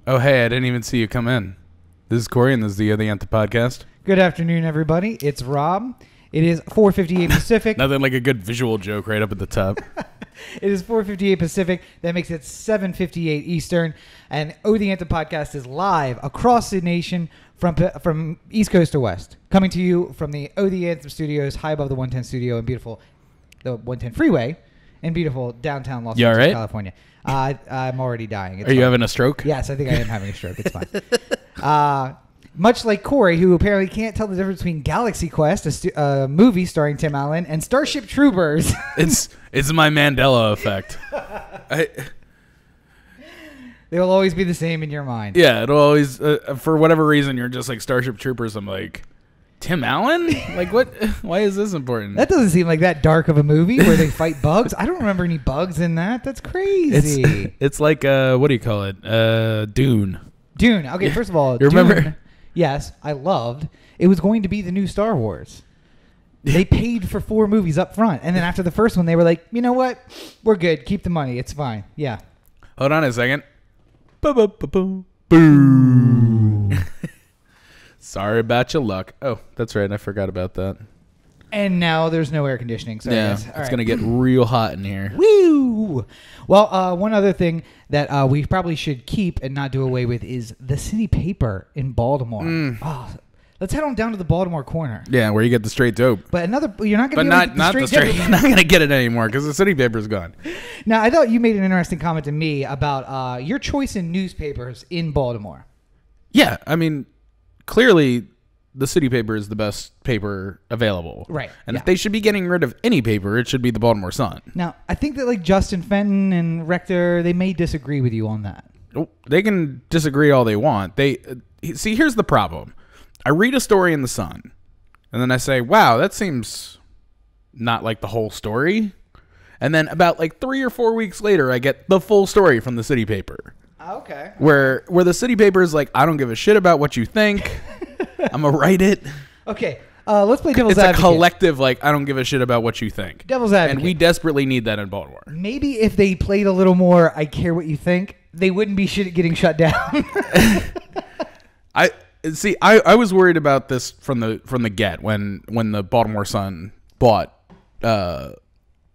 Oh, hey, I didn't even see you come in. This is Corey, and this is the Anthem podcast. Good afternoon, everybody. It's Rob. It is 4:58 Pacific. Nothing like a good visual joke right up at the top. It is 4:58 Pacific. That makes it 7:58 Eastern. And the Anthem podcast is live across the nation from East Coast to West. Coming to you from the Anthem studios, high above the 110 studio and the 110 freeway in beautiful downtown Los Angeles, right? California. I'm already dying. Are you having a stroke? Yes, I think I am having a stroke. It's fine. Much like Corey, who apparently can't tell the difference between Galaxy Quest, a movie starring Tim Allen, and Starship Troopers. It's my Mandela effect. They will always be the same in your mind. Yeah, it'll always, for whatever reason, you're just like Starship Troopers. I'm like, Tim Allen? Like, what? Why is this important? That doesn't seem like that dark of a movie where they fight bugs. I don't remember any bugs in that. That's crazy. It's like, what do you call it? Dune. Dune. Okay, first of all, you remember? Dune, yes, I loved. It was going to be the new Star Wars. They paid for 4 movies up front. And then after the first one, they were like, you know what? We're good. Keep the money. It's fine. Yeah. Hold on a second. Boo. Sorry about your luck. Oh, that's right. I forgot about that. And now there's no air conditioning. So yeah, it's going to get real hot in here. Woo! Well, one other thing that we probably should keep and not do away with is the City Paper in Baltimore. Oh, let's head on down to the Baltimore corner. Yeah, where you get the straight dope. But you're not going to get the straight. You're not going to get it anymore because the City Paper's gone. Now, I thought you made an interesting comment to me about your choice in newspapers in Baltimore. Yeah, I mean, clearly the City Paper is the best paper available. Right. And if they should be getting rid of any paper, it should be the Baltimore Sun. Now, I think that like Justin Fenton and Rector, they may disagree with you on that. They can disagree all they want. See, here's the problem. I read a story in the Sun, and then I say, wow, that seems not like the whole story. And then about like 3 or 4 weeks later, I get the full story from the City Paper. Okay. Where the City Paper is like, I don't give a shit about what you think. I'm going to write it. Okay. Let's play devil's advocate. It's a collective, like, I don't give a shit about what you think. Devil's advocate. And we desperately need that in Baltimore. Maybe if they played a little more, I care what you think, they wouldn't be getting shut down. I was worried about this from the get when the Baltimore Sun bought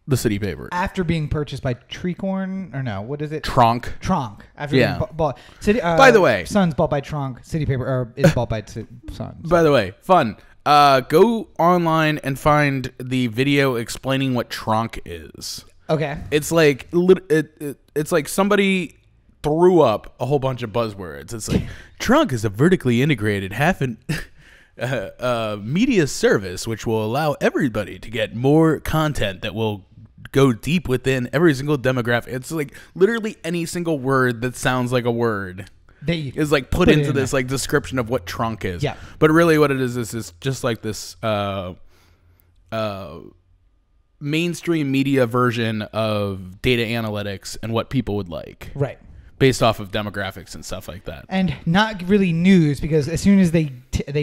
the City Paper after being purchased by Treacorn, or no, what is it? Tronc. After being bought. City. By the way, Sun's bought by Tronc. City Paper is bought by Sun. So. By the way, fun. Go online and find the video explaining what Tronc is. Okay. It's like it's like somebody threw up a whole bunch of buzzwords. It's like Tronc is a vertically integrated media service which will allow everybody to get more content that will go deep within every single demographic. It's like literally any single word that sounds like a word is like put into this like description of what Tronc is. Yeah. But really what it is just like this mainstream media version of data analytics and what people would like. Right. Based off of demographics and stuff like that. And not really news, because as soon as they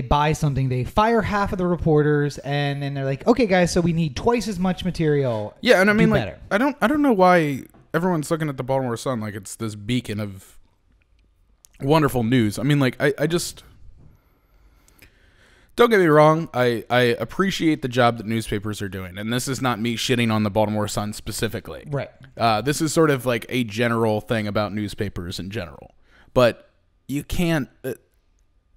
buy something, they fire half of the reporters, and then they're like, okay, guys, so we need twice as much material. Yeah, and I mean, like, better. I don't know why everyone's looking at the Baltimore Sun like it's this beacon of wonderful news. I mean, like, I just... Don't get me wrong, I appreciate the job that newspapers are doing, and this is not me shitting on the Baltimore Sun specifically. Right. This is sort of like a general thing about newspapers in general. But you can't...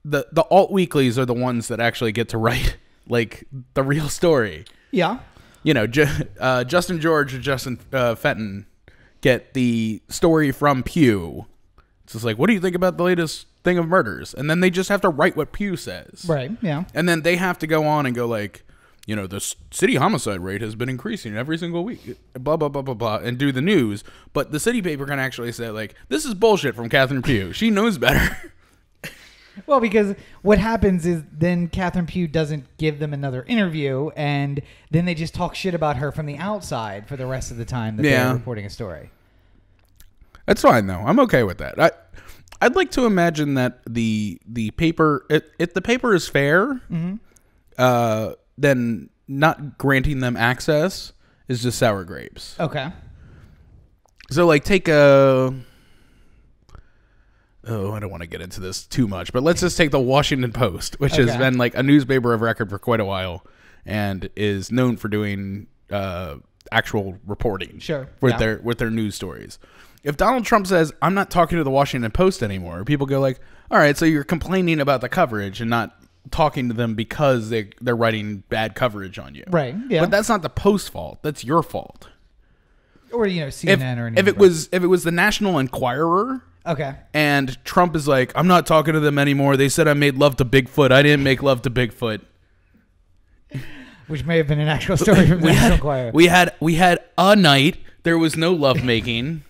The alt weeklies are the ones that actually get to write, like, the real story. Yeah. You know, Justin George and Justin Fenton get the story from Pew. It's just like, what do you think about the latest thing of murders? And then they just have to write what Pew says. Right, yeah. And then they have to go on and go like, you know, the city homicide rate has been increasing every single week, blah, blah, blah, blah, blah, and do the news. But the City Paper can actually say, like, this is bullshit from Catherine Pugh. She knows better. Well, because what happens is then Catherine Pugh doesn't give them another interview, and then they just talk shit about her from the outside for the rest of the time that they're reporting a story. That's fine, though. I'm okay with that. I'd like to imagine that the paper, if the paper is fair, then not granting them access is just sour grapes. Okay. So, like, take a I don't want to get into this too much, but let's just take the Washington Post, which has been like a newspaper of record for quite a while and is known for doing actual reporting with their news stories. If Donald Trump says, I'm not talking to the Washington Post anymore, people go like, all right, so you're complaining about the coverage and not talking to them because they're writing bad coverage on you. Right, yeah. But that's not the Post's fault. That's your fault. Or, CNN or anything. If it was the National Enquirer... Okay. And Trump is like, I'm not talking to them anymore. They said I made love to Bigfoot. I didn't make love to Bigfoot. Which may have been an actual story from the National Enquirer. We had a night. There was no love making.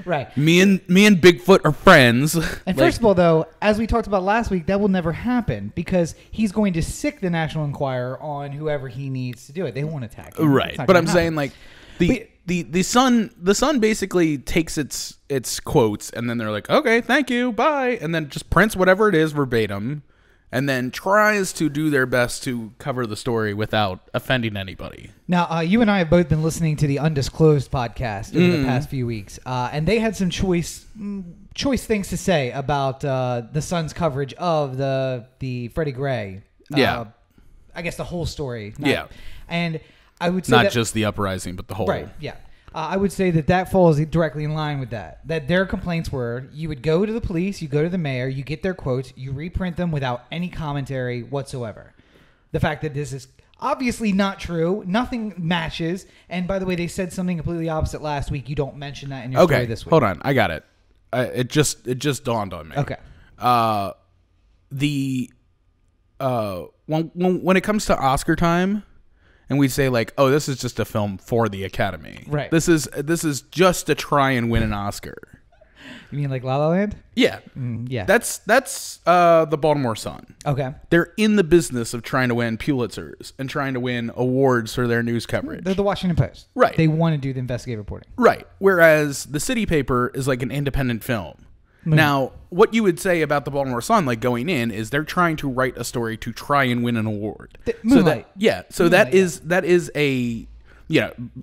Right. Me and Bigfoot are friends. And first of all, though, as we talked about last week, that will never happen because he's going to sick the National Enquirer on whoever he needs to do it. They won't attack him. Right. But I'm saying like the Sun basically takes its quotes and then they're like, okay, thank you, bye, and then just prints whatever it is verbatim, and then tries to do their best to cover the story without offending anybody. Now, you and I have both been listening to the Undisclosed podcast over the past few weeks, and they had some choice things to say about the Sun's coverage of the Freddie Gray. I guess the whole story. And I would say not just the uprising, but the whole. Right. Yeah. I would say that falls directly in line with that. That their complaints were you would go to the police, you go to the mayor, you get their quotes, you reprint them without any commentary whatsoever. The fact that this is obviously not true, nothing matches. And by the way, they said something completely opposite last week. You don't mention that in your story this week. Hold on, I got it. It just dawned on me. Okay. When it comes to Oscar time. And we'd say like, oh, this is just a film for the Academy. Right. This is just to try and win an Oscar. You mean like La La Land? Yeah. Yeah. That's the Baltimore Sun. Okay. They're in the business of trying to win Pulitzers and trying to win awards for their news coverage. They're the Washington Post. Right. They want to do the investigative reporting. Right. Whereas the City Paper is like an independent film. Now, what you would say about the Baltimore Sun, like going in, is they're trying to write a story to try and win an award. Moonlight. That is a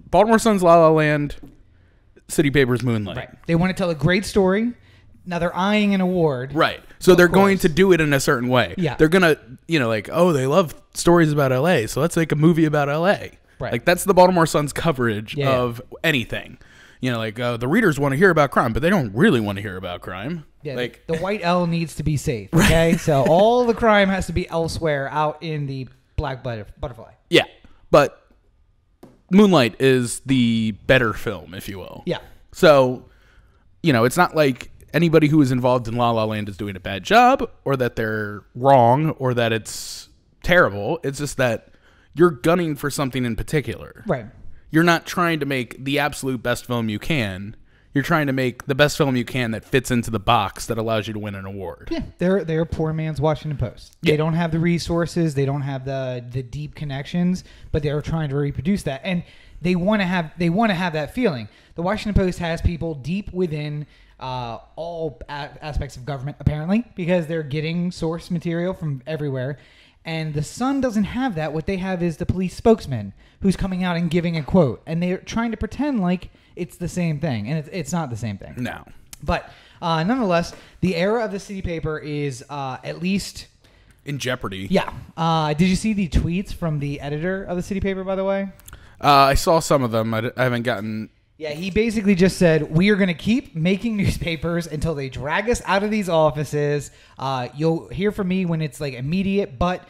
Baltimore Sun's La La Land, City Paper's Moonlight. Right. They want to tell a great story. Now they're eyeing an award. Right. So they're going to do it in a certain way. Yeah. They're gonna like, oh, they love stories about LA, so let's make a movie about LA. Right. Like that's the Baltimore Sun's coverage of anything. The readers want to hear about crime, but they don't really want to hear about crime. Yeah, like the white L needs to be safe. Okay, so all the crime has to be elsewhere, out in the black butterfly. Yeah, but Moonlight is the better film, if you will. Yeah. So, it's not like anybody who is involved in La La Land is doing a bad job, or that they're wrong, or that it's terrible. It's just that you're gunning for something in particular. Right. You're not trying to make the absolute best film you can. You're trying to make the best film you can that fits into the box that allows you to win an award. Yeah, they're poor man's Washington Post. They don't have the resources. They don't have the deep connections, but they're trying to reproduce that, and they want to have that feeling. The Washington Post has people deep within all aspects of government, apparently, because they're getting source material from everywhere. And the Sun doesn't have that. What they have is the police spokesman who's coming out and giving a quote. And they're trying to pretend like it's the same thing. And it's not the same thing. No. But nonetheless, the era of the City Paper is at least... in jeopardy. Yeah. Did you see the tweets from the editor of the City Paper, by the way? I saw some of them. I haven't gotten... Yeah, he basically just said, we are going to keep making newspapers until they drag us out of these offices. You'll hear from me when it's like immediate, but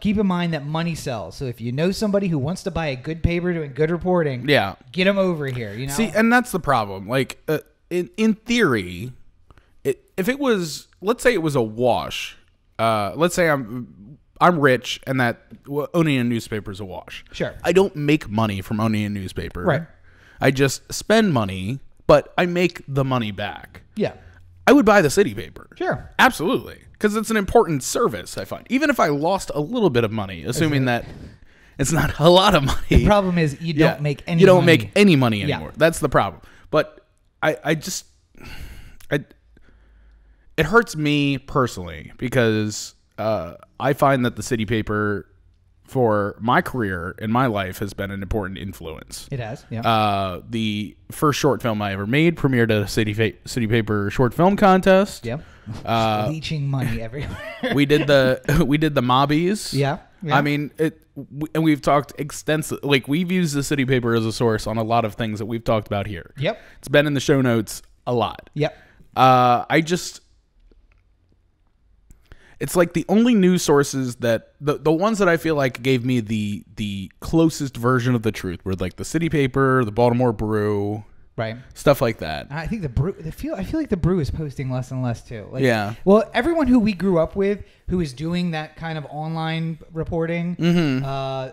keep in mind that money sells. So if you know somebody who wants to buy a good paper doing good reporting, get them over here. See, and that's the problem. Like, in theory, if it was, let's say it was a wash. Let's say I'm rich and that owning a newspaper is a wash. Sure. I don't make money from owning a newspaper. Right. I just spend money, but I make the money back. Yeah. I would buy the City Paper. Sure. Absolutely. Because it's an important service, I find. Even if I lost a little bit of money, assuming that it's not a lot of money. The problem is you don't make any money. You don't make any money anymore. Yeah. That's the problem. But it hurts me personally because I find that the City Paper for my career and my life has been an important influence. It has. Yeah. The first short film I ever made premiered at a City Paper short film contest. Yep. Leeching money everywhere. we did the Mobbies. Yeah. I mean, and we've talked extensively. Like, we've used the City Paper as a source on a lot of things that we've talked about here. Yep. It's been in the show notes a lot. Yep. It's like the only news sources that the ones that I feel like gave me the closest version of the truth were like the City Paper, the Baltimore Brew, right, stuff like that. I think the Brew. I feel like the Brew is posting less and less too. Like, yeah. Well, everyone who we grew up with who is doing that kind of online reporting,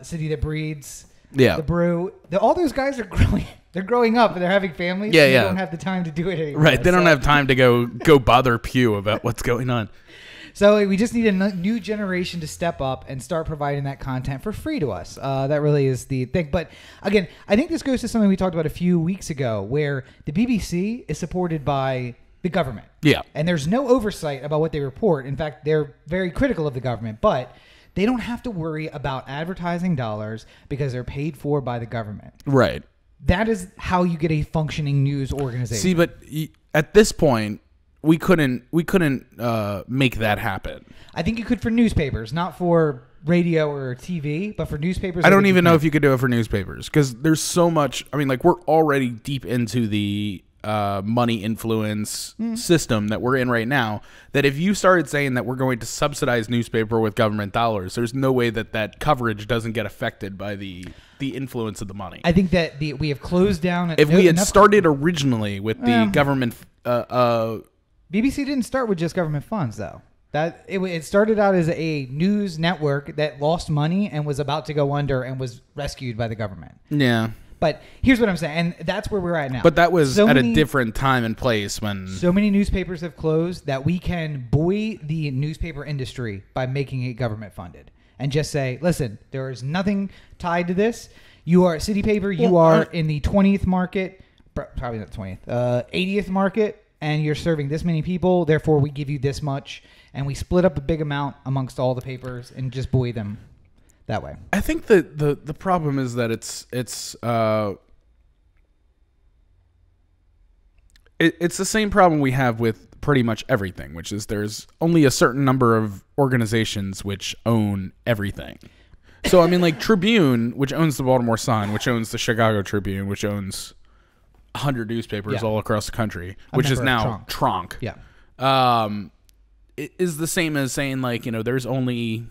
City That Breeds, the Brew, all those guys are growing. They're growing up and they're having families. Yeah, and yeah. They don't have the time to do it anymore. Right. They don't have time to go bother Pew about what's going on. So we just need a new generation to step up and start providing that content for free to us. That really is the thing. But again, I think this goes to something we talked about a few weeks ago, where the BBC is supported by the government. Yeah. And there's no oversight about what they report. In fact, they're very critical of the government, but they don't have to worry about advertising dollars because they're paid for by the government. Right. That is how you get a functioning news organization. See, but at this point, we couldn't make that happen. I think you could for newspapers, not for radio or TV, but for newspapers. I don't even know if you could do it for newspapers because there's so much. I mean, like, we're already deep into the money influence system that we're in right now, that if you started saying that we're going to subsidize newspaper with government dollars, there's no way that coverage doesn't get affected by the influence of the money. I think that we have closed down. If we had started originally with the government, BBC didn't start with just government funds, though. That it started out as a news network that lost money and was about to go under and was rescued by the government. Yeah. But here's what I'm saying, and that's where we're at now. But that was at a different time and place when so many newspapers have closed that we can buoy the newspaper industry by making it government funded and just say, listen, there is nothing tied to this. You are a City Paper. You are in the 20th market, probably not 20th, 80th market, and you're serving this many people. Therefore, we give you this much, and we split up a big amount amongst all the papers and just buoy them that way. I think that the problem is that it's the same problem we have with pretty much everything, which is there's only a certain number of organizations which own everything. So I mean, like Tribune, which owns the Baltimore Sun, which owns the Chicago Tribune, which owns 100 newspapers all across the country, which is now Tronc. Yeah. It is the same as saying, like, you know, there's only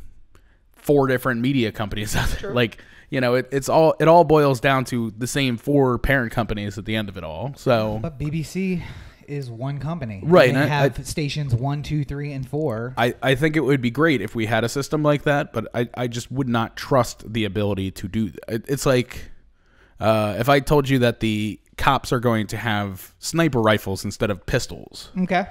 4 different media companies out there. Sure. Like, you know, it all boils down to the same 4 parent companies at the end of it all. So, but BBC is one company, right? And they have stations 1, 2, 3, and 4. I think it would be great if we had a system like that, but I just would not trust the ability to do that. It's like if I told you that the cops are going to have sniper rifles instead of pistols. Okay.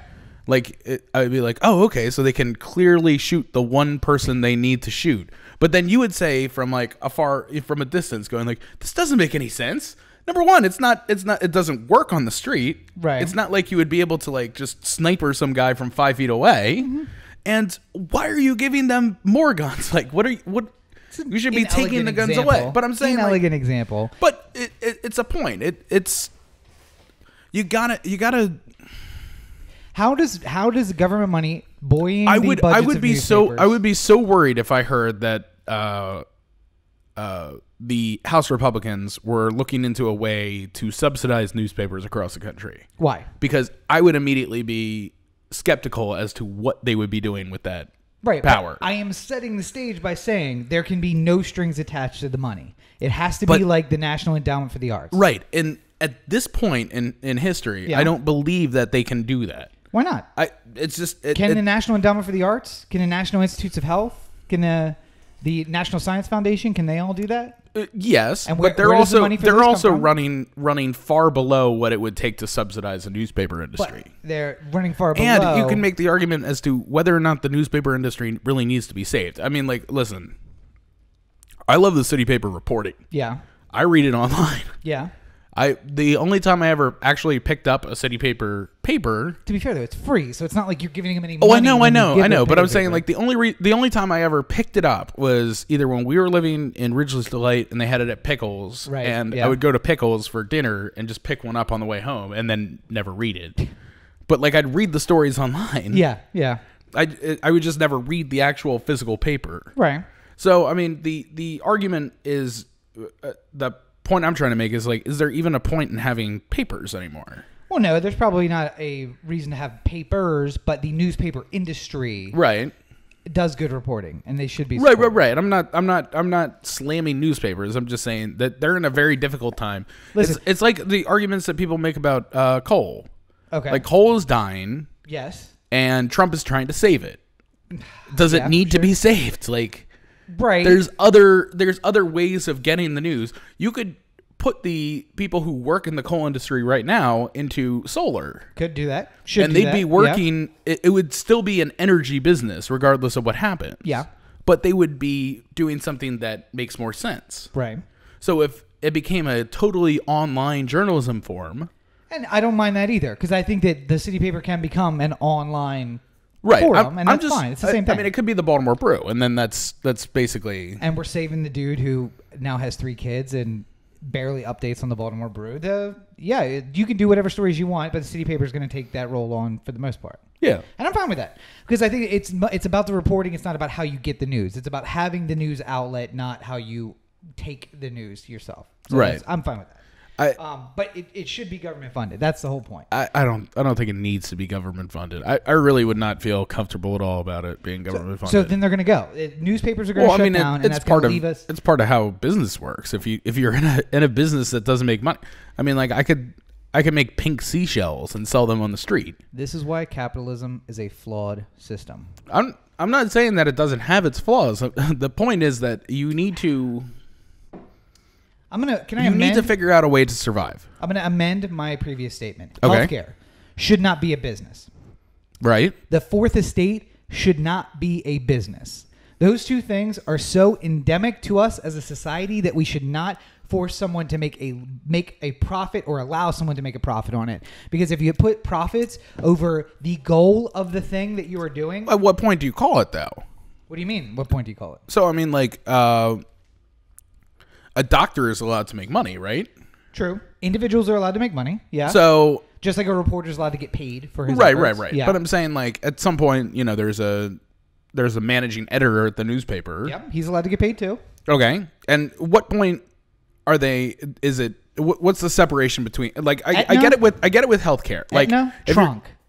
Like, I'd be like, oh, okay, so they can clearly shoot the one person they need to shoot. But then you would say from like from a distance, going like, this doesn't make any sense. Number one, it doesn't work on the street. Right. It's not like you would be able to like just sniper some guy from 5 feet away. Mm-hmm. And why are you giving them more guns? Like, you should be taking the guns away. But I'm saying, an elegant example. But it's a point. It's you gotta. How does government money buoying the budgets I would of be newspapers? so worried if I heard that the House Republicans were looking into a way to subsidize newspapers across the country. Why? Because I would immediately be skeptical as to what they would be doing with that power. I am setting the stage by saying there can be no strings attached to the money. It has to be like the National Endowment for the Arts. Right. And at this point in history, I don't believe that they can do that. Why not? Can the National Endowment for the Arts? Can the National Institutes of Health? Can the National Science Foundation? Can they all do that? Yes, and but they're also running far below what it would take to subsidize a newspaper industry. But they're running far below. And you can make the argument as to whether or not the newspaper industry really needs to be saved. I mean, like, listen, I love the City Paper reporting. Yeah. I read it online. Yeah. The only time I ever actually picked up a City Paper paper. To be fair though, it's free, so it's not like you're giving them any Oh, money. I know. But I'm saying paper. like the only time I ever picked it up was either when we were living in Ridgeley's Delight and they had it at Pickles, Right, and yeah. I would go to Pickles for dinner and just pick one up on the way home and then never read it. But like I'd read the stories online. Yeah. I would just never read the actual physical paper. Right. So I mean the argument is the point I'm trying to make is like, is there even a point in having papers anymore? Well, no, there's probably not a reason to have papers, but the newspaper industry Right. does good reporting, and they should be Right. supported. I'm not slamming newspapers. I'm just saying that they're in a very difficult time. Listen. It's like the arguments that people make about coal. Okay. Like coal is dying, Yes. and Trump is trying to save it. Does it Yeah, need to sure. be saved? Like, Right. there's other ways of getting the news. You could put the people who work in the coal industry right now into solar. Could do that. Should And do they'd that. be working. It would still be an energy business, regardless of what happens. Yeah. But they would be doing something that makes more sense. Yeah. Right. So if it became a totally online journalism form, And I don't mind that either, because I think that the City Paper can become an online right? forum, and that's fine. It's the same thing. I mean, it could be the Baltimore Brew, and then that's basically. And we're saving the dude who now has 3 kids and barely updates on the Baltimore Brew. You can do whatever stories you want, but the City Paper is going to take that role on for the most part. Yeah. And I'm fine with that, because I think it's about the reporting. It's not about how you get the news. It's about having the news outlet, not how you take the news yourself. So Right. I'm fine with that. But it should be government funded. That's the whole point. I don't think it needs to be government funded. I really would not feel comfortable at all about it being government funded. So then they're going to go. Newspapers are going to shut down, and that's going to leave us. It's part of how business works. If you're in a business that doesn't make money, I mean, like I could make pink seashells and sell them on the street. This is why capitalism is a flawed system. I'm not saying that it doesn't have its flaws. The point is that you need to. You need to figure out a way to survive. I'm going to amend my previous statement. Okay. Healthcare should not be a business. Right. The Fourth Estate should not be a business. Those two things are so endemic to us as a society that we should not force someone to make a profit or allow someone to make a profit on it. Because if you put profits over the goal of the thing that you are doing. At what point do you call it, though? What do you mean? What point do you call it? So, I mean, like, a doctor is allowed to make money, right? True. Individuals are allowed to make money. Yeah. So just like a reporter is allowed to get paid for his right. Yeah. But I'm saying, like, at some point, there's a managing editor at the newspaper. Yep. He's allowed to get paid too. Okay. And what point are they? Is it? What's the separation between? Like, I get it with healthcare. Like,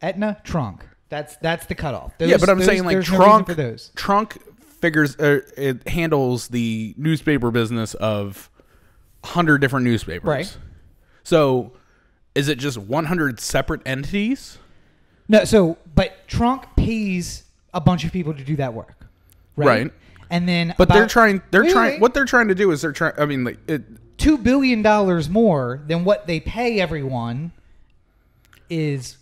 Etna, trunk. That's the cutoff. But I'm saying, like, there's no reason for those. Trunk figures it handles the newspaper business of 100 different newspapers. Right. So is it just 100 separate entities? No, but Trunk pays a bunch of people to do that work. Right. And then what they're trying to do is I mean, like, $2 billion more than what they pay everyone is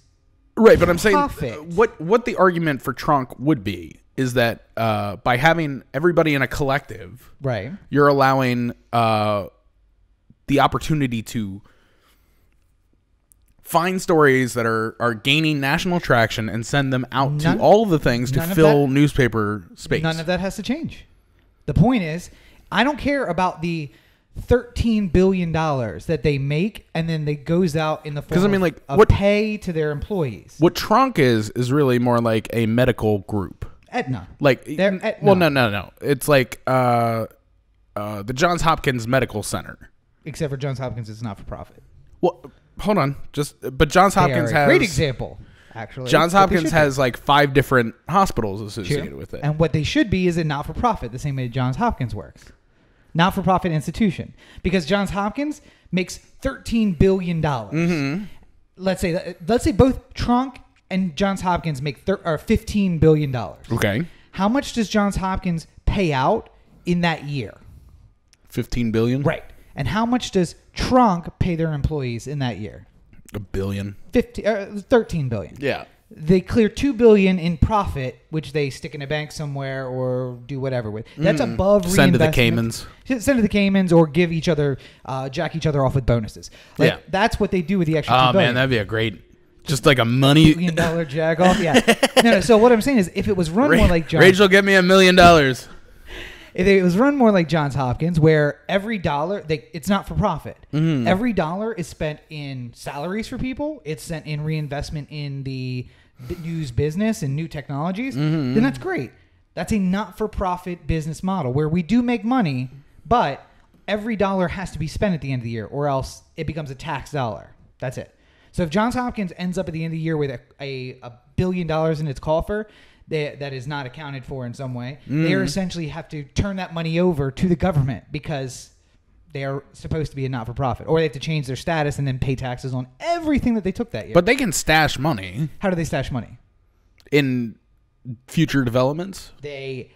right, but I'm profit. saying what the argument for Trunk would be is that by having everybody in a collective, right, you're allowing the opportunity to find stories that are gaining national traction and send them out to all of the things to fill newspaper space. None of that has to change. The point is, I don't care about the $13 billion that they make and then it goes out in the form of pay to their employees. What Trunk is really more like a medical group. Aetna. Like, Aetna. Well, no. It's like the Johns Hopkins Medical Center. Except for Johns Hopkins, it's not for profit. Well, hold on. But Johns Hopkins has great example. Actually, Johns Hopkins has like 5 different hospitals associated with it. And what they should be is a not-for-profit, the same way Johns Hopkins works. Not-for-profit institution. Because Johns Hopkins makes $13 billion. Mm-hmm. Let's say both Trunk and Johns Hopkins make $15 billion. Okay. How much does Johns Hopkins pay out in that year? $15 billion? Right. And how much does Trunk pay their employees in that year? $1 billion. 13 billion. Yeah. they clear $2 billion in profit, which they stick in a bank somewhere or do whatever with. That's above Send to the reinvestment. Caymans. Send to the Caymans or give each other, jack each other off with bonuses. Like, Yeah. that's what they do with the extra $2 Oh billion. man, that'd be a great, just like a money. $1 billion jack off. Yeah. No. So what I'm saying is, if it was run more like John, Rachel, get me $1 million. if it was run more like Johns Hopkins, where every dollar, it's not for profit. Every dollar is spent in salaries for people. It's sent in reinvestment in the news business and new technologies. Then that's great. That's a not-for-profit business model where we do make money, but every dollar has to be spent at the end of the year, or else it becomes a tax dollar. That's it. So if Johns Hopkins ends up at the end of the year with a $1 billion in its coffer, that is not accounted for in some way, they essentially have to turn that money over to the government because they are supposed to be a not-for-profit, or they have to change their status and then pay taxes on everything that they took that year. But they can stash money How do they stash money? in future developments. They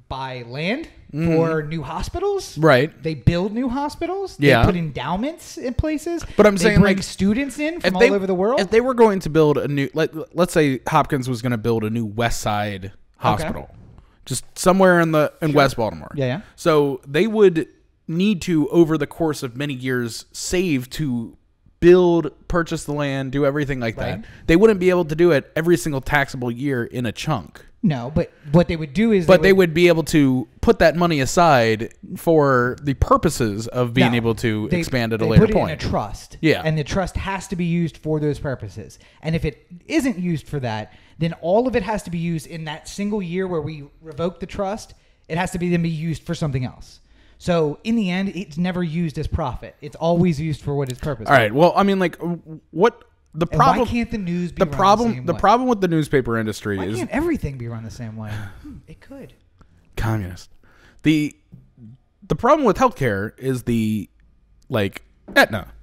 buy land for new hospitals. Right. They build new hospitals. Yeah. They put endowments in places. But I'm they saying, bring like, students in from If all over the world. If they were going to build a new, let's say Hopkins was going to build a new West Side hospital, just somewhere in West Baltimore. Yeah. So they would need to, over the course of many years, save to build, purchase the land, do everything like that. They wouldn't be able to do it every single taxable year in a chunk. No, but what they would do is They would be able to put that money aside for the purposes of being able to expand at a later point. They put it in a trust. Yeah. And the trust has to be used for those purposes. And if it isn't used for that, then all of it has to be used in that single year where we revoke the trust. It has to be then be used for something else. So in the end, it's never used as profit. It's always used for what its purpose. All right. Well, I mean, like, what the And problem? why can't the news be the run problem? the same The way? problem with the newspaper industry Why is can't everything be run the same way? It could. communist. The problem with healthcare is like Aetna.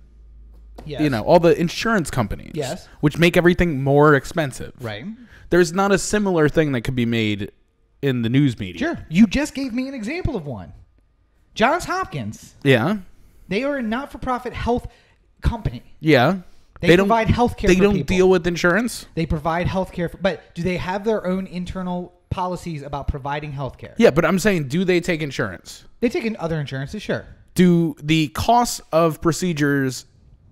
Yes. You know, all the insurance companies. Yes. Which make everything more expensive. Right. There's not a similar thing that could be made in the news media. Sure. You just gave me an example of one. Johns Hopkins. Yeah. They are a not-for-profit health company. Yeah. They provide health care for They don't people. deal with insurance? They provide health care. But do they have their own internal policies about providing health care? Yeah, but I'm saying, do they take insurance? They take in other insurances, sure. Do the costs of procedures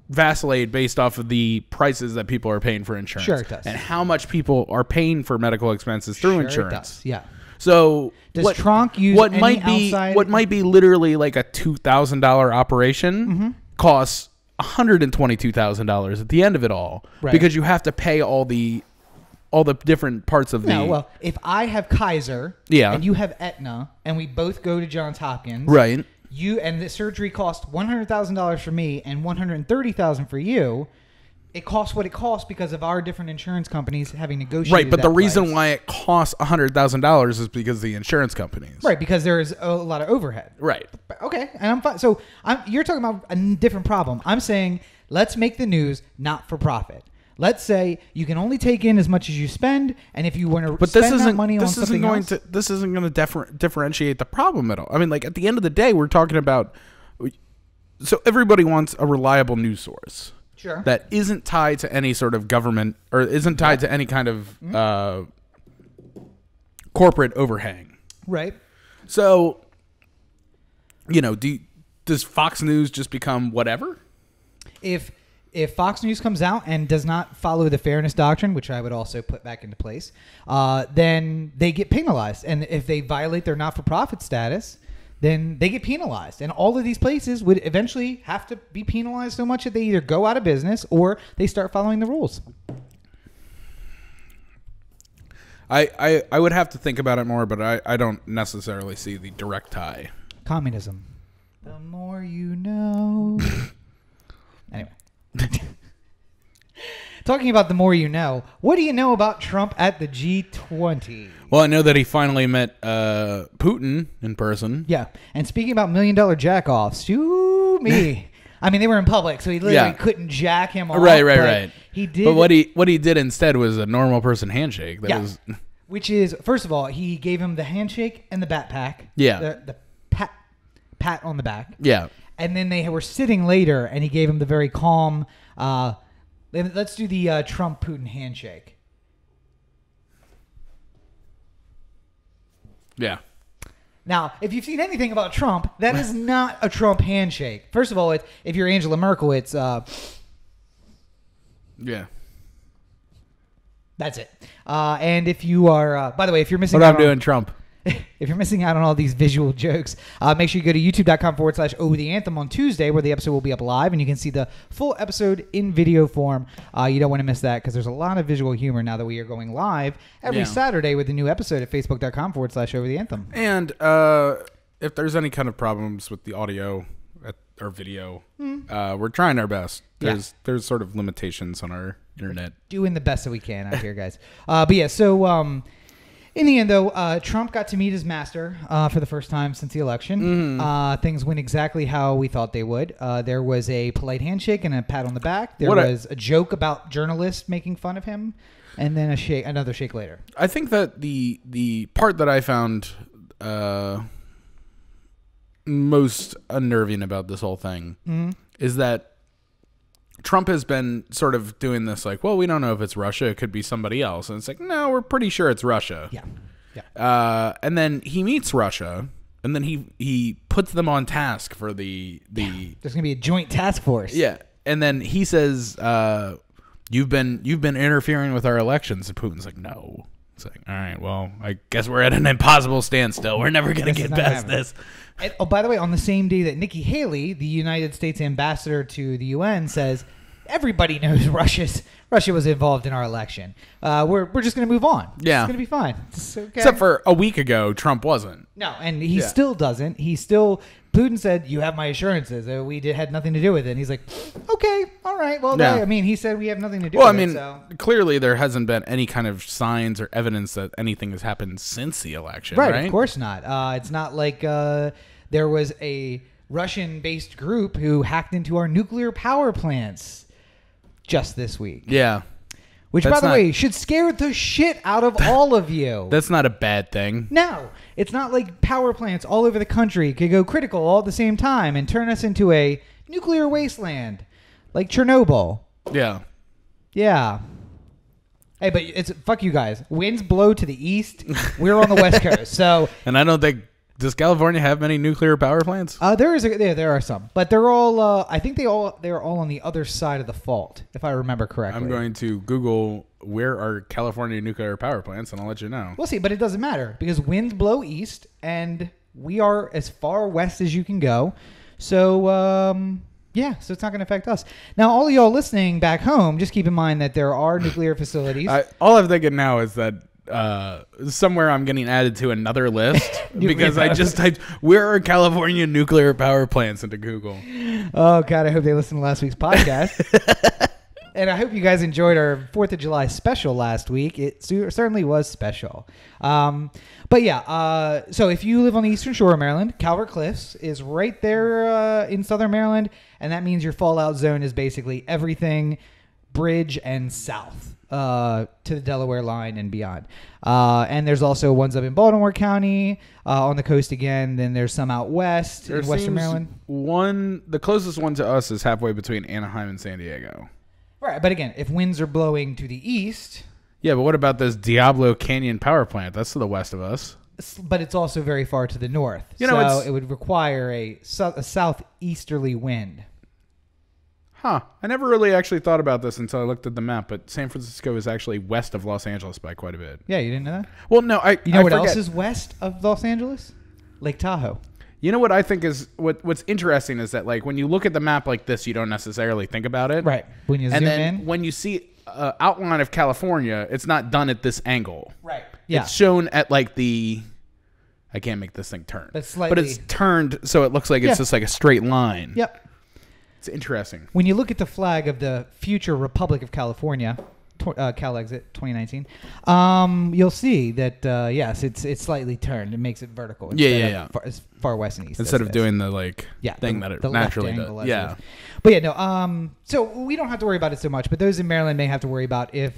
vacillate based off of the prices that people are paying for insurance? Sure it does. And how much people are paying for medical expenses through Sure insurance? It does. Yeah. So Does Tronc use what any might be outside- what might be literally like a $2,000 operation costs $122,000 at the end of it all, Right. because you have to pay all the different parts of the. No, well, if I have Kaiser Yeah. and you have Aetna and we both go to Johns Hopkins, Right. You and the surgery cost $100,000 for me and $130,000 for you. It costs what it costs because of our different insurance companies having negotiated. Right, but that the reason price. why it costs $100,000 is because of the insurance companies. Right, because there is a lot of overhead. Right. Okay, and I'm fine. So you're talking about a different problem. I'm saying let's make the news not for profit. Let's say you can only take in as much as you spend, and if you want to spend that money on something else, this isn't going to differentiate the problem at all. I mean, like, at the end of the day, we're talking about. So everybody wants a reliable news source. Sure. That isn't tied to any sort of government, or isn't tied to any kind of corporate overhang. Right. So, you know, does Fox News just become whatever? If Fox News comes out and does not follow the fairness doctrine, which I would also put back into place, then they get penalized. And if they violate their not-for-profit status, then they get penalized. And all of these places would eventually have to be penalized so much that they either go out of business or they start following the rules. I would have to think about it more, but I don't necessarily see the direct tie. Communism. The more you know. Anyway. Talking about the more you know, what do you know about Trump at the G20? Well, I know that he finally met Putin in person. Yeah, and speaking about $1 million jack-offs, shoo me. I mean, they were in public, so he literally couldn't jack him off. Right. He did. But what he did instead was a normal person handshake. That was, which is, first of all, he gave him the handshake and the backpack. Yeah. The pat on the back. Yeah. And then they were sitting later, and he gave him the very calm, let's do the Trump-Putin handshake. Yeah. Now, if you've seen anything about Trump, that is not a Trump handshake. First of all, if you're Angela Merkel, it's yeah. That's it. And if you are, by the way, if you're missing What out I'm doing, Trump. if you're missing out on all these visual jokes, make sure you go to youtube.com/Oh the Anthem on Tuesday, where the episode will be up live, and you can see the full episode in video form. You don't want to miss that because there's a lot of visual humor now that we are going live every Saturday with a new episode at facebook.com/Oh the Anthem. And if there's any kind of problems with the audio or video, we're trying our best. There's sort of limitations on our internet. Doing the best that we can out here, guys. But yeah, so in the end, though, Trump got to meet his master for the first time since the election. Things went exactly how we thought they would. There was a polite handshake and a pat on the back. There was a joke about journalists making fun of him, and then another shake later. I think that the part that I found most unnerving about this whole thing is that Trump has been sort of doing this like, well, we don't know if it's Russia. It could be somebody else. And it's like, no, we're pretty sure it's Russia. Yeah. And then he meets Russia, and then he puts them on task for the There's going to be a joint task force. Yeah. And then he says, you've been interfering with our elections. And Putin's like, no. It's like, all right, well, I guess we're at an impossible standstill. We're never going to get past this. And, by the way, on the same day that Nikki Haley, the United States ambassador to the UN, says everybody knows Russia was involved in our election. We're just going to move on. Yeah, it's going to be fine. It's okay. Except for a week ago, Trump wasn't. No, and he still doesn't. Putin said, "You have my assurances. We had nothing to do with it." And he's like, "Okay, all right. Well, he said we have nothing to do with it." So. Clearly there hasn't been any kind of signs or evidence that anything has happened since the election, right? Of course not. It's not like there was a Russian-based group who hacked into our nuclear power plants just this week. Yeah. Which, by the way, should scare the shit out of all of you. That's not a bad thing. No. It's not like power plants all over the country could go critical all at the same time and turn us into a nuclear wasteland like Chernobyl. Yeah. Yeah. Hey, but it's fuck you guys. Winds blow to the east. We're on the west coast. So. And I don't think. Does California have many nuclear power plants? There are some, but they're all. I think they're all on the other side of the fault, if I remember correctly. I'm going to Google where are California nuclear power plants, and I'll let you know. We'll see, but it doesn't matter because winds blow east, and we are as far west as you can go. So so it's not going to affect us. Now, all of y'all listening back home, just keep in mind that there are nuclear facilities. All I'm thinking now is that. Somewhere I'm getting added to another list because I just typed where are California nuclear power plants into Google. Oh God, I hope they listened to last week's podcast. And I hope you guys enjoyed our 4th of July special last week. It certainly was special. But yeah, so if you live on the Eastern Shore of Maryland, Calvert Cliffs is right there in Southern Maryland, and that means your fallout zone is basically everything bridge and south. To the Delaware line and beyond. And there's also ones up in Baltimore County, on the coast again. Then there's some out west in Western Maryland. The closest one to us is halfway between Anaheim and San Diego. Right, but again, if winds are blowing to the east... Yeah, but what about this Diablo Canyon power plant? That's to the west of us. But it's also very far to the north. So it would require a southeasterly wind. Huh. I never really actually thought about this until I looked at the map, but San Francisco is actually west of Los Angeles by quite a bit. Yeah, you didn't know that? Well, no, You know what else is west of Los Angeles? Lake Tahoe. You know what I think is what's interesting is that like when you look at the map like this, you don't necessarily think about it. Right. When you zoom in. When you see outline of California, it's not done at this angle. Right. Yeah. It's shown at like the I can't make this thing turn. But it's turned so it looks like it's just like a straight line. Yep. It's interesting. When you look at the flag of the future Republic of California, Cal Exit 2019, you'll see that yes, it's slightly turned. It makes it vertical. As far west and east. Instead of doing the thing that it naturally does. Yeah. But yeah, no. So we don't have to worry about it so much. But those in Maryland may have to worry about if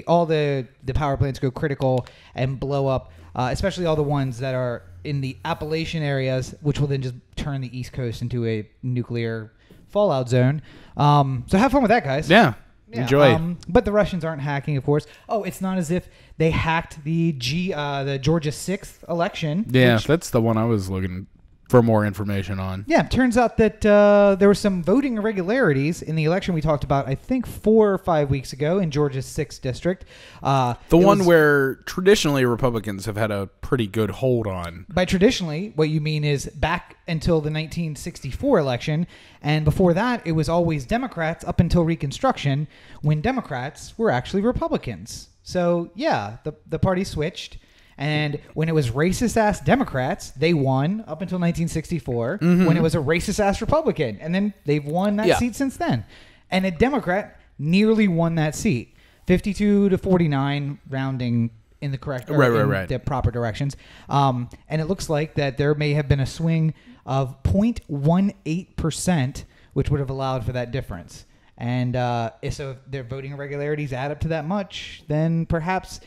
all the power plants go critical and blow up, especially all the ones that are in the Appalachian areas, which will then just turn the East Coast into a nuclear fallout zone. So have fun with that, guys. Yeah. Yeah. Enjoy. But the Russians aren't hacking, of course. Oh, it's not as if they hacked the Georgia 6th election. Yeah, that's the one I was looking for more information on. Yeah, it turns out that there were some voting irregularities in the election we talked about, I think, 4 or 5 weeks ago in Georgia's 6th district. The one where traditionally Republicans have had a pretty good hold on. By traditionally, what you mean is back until the 1964 election, and before that, it was always Democrats up until Reconstruction, when Democrats were actually Republicans. So, yeah, the party switched. And when it was racist-ass Democrats, they won up until 1964 when it was a racist-ass Republican. And then they've won that seat since then. And a Democrat nearly won that seat. 52 to 49, rounding in the correct the proper directions. And it looks like that there may have been a swing of 0.18%, which would have allowed for that difference. And so if their voting irregularities add up to that much, then perhaps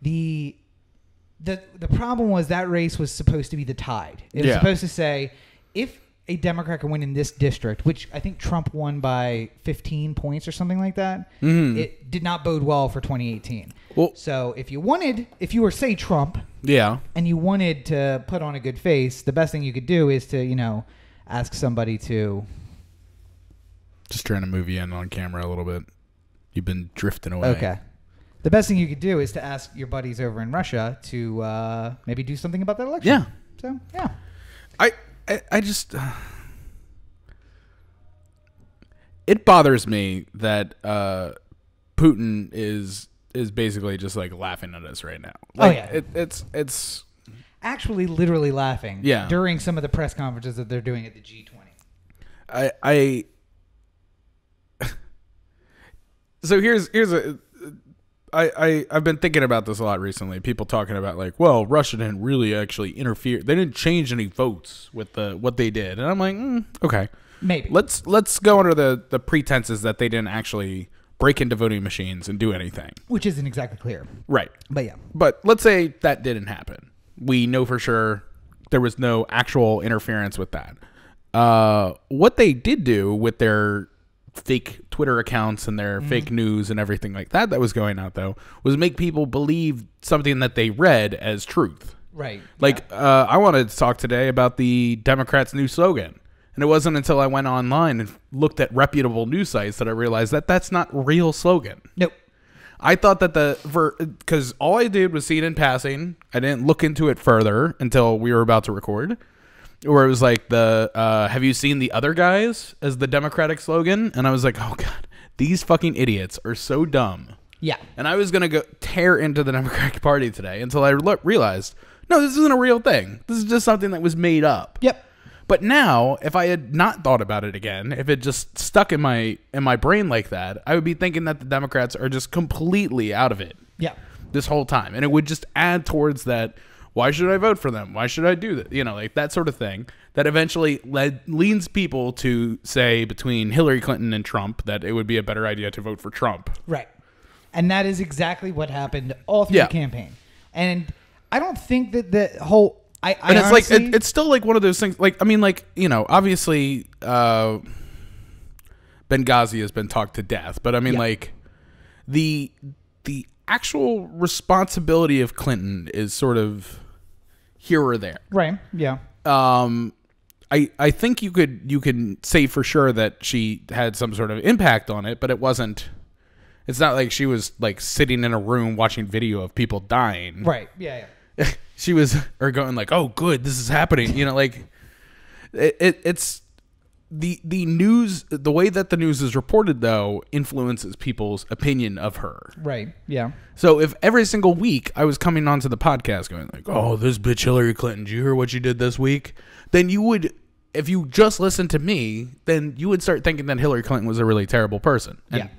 the problem was that race was supposed to be the tide. It was supposed to say, if a Democrat can win in this district, which I think Trump won by 15 points or something like that, it did not bode well for 2018. Well, so if you were, say, Trump, and you wanted to put on a good face, the best thing you could do is to, ask somebody to... Just trying to move you in on camera a little bit. You've been drifting away. Okay. The best thing you could do is to ask your buddies over in Russia to maybe do something about that election. Yeah. So, yeah. I just... it bothers me that Putin is basically just like laughing at us right now. Like, it's actually literally laughing during some of the press conferences that they're doing at the G20. So here's a... I've been thinking about this a lot recently. People talking about like, well, Russia didn't really actually interfere. They didn't change any votes with what they did. And I'm like, okay. Maybe. Let's go under the pretenses that they didn't actually break into voting machines and do anything. Which isn't exactly clear. Right. But yeah. But let's say that didn't happen. We know for sure there was no actual interference with that. What they did do with their fake Twitter accounts and their fake news and everything like that was going out, though, was make people believe something that they read as truth. Right. Like, I wanted to talk today about the Democrats' new slogan. And it wasn't until I went online and looked at reputable news sites that I realized that that's not real slogan. Nope. I thought that because all I did was see it in passing. I didn't look into it further until we were about to record. Where it was like have you seen the other guys as the Democratic slogan? And I was like, oh God, these fucking idiots are so dumb. Yeah. And I was going to go tear into the Democratic Party today until I realized, no, this isn't a real thing. This is just something that was made up. Yep. But now, if I had not thought about it again, if it just stuck in my brain like that, I would be thinking that the Democrats are just completely out of it. Yeah. This whole time. And it would just add towards that, why should I vote for them? Why should I do that? Like that sort of thing that eventually leans people to say between Hillary Clinton and Trump that it would be a better idea to vote for Trump. Right. And that is exactly what happened all through the campaign. And I don't think that the whole... And it's honestly, like it's still like one of those things. Like, I mean, like, obviously Benghazi has been talked to death, but I mean, like the actual responsibility of Clinton is sort of here or there. Right. Yeah. I think you can say for sure that she had some sort of impact on it, but it's not like she was like sitting in a room watching video of people dying. Right. Yeah. She was going like, oh, good, this is happening. Like it's the news, the way that the news is reported, though, influences people's opinion of her. Right. Yeah. So if every single week I was coming onto the podcast going like, oh, this bitch Hillary Clinton, did you hear what she did this week? Then you would, if you just listened to me, then you would start thinking that Hillary Clinton was a really terrible person. And,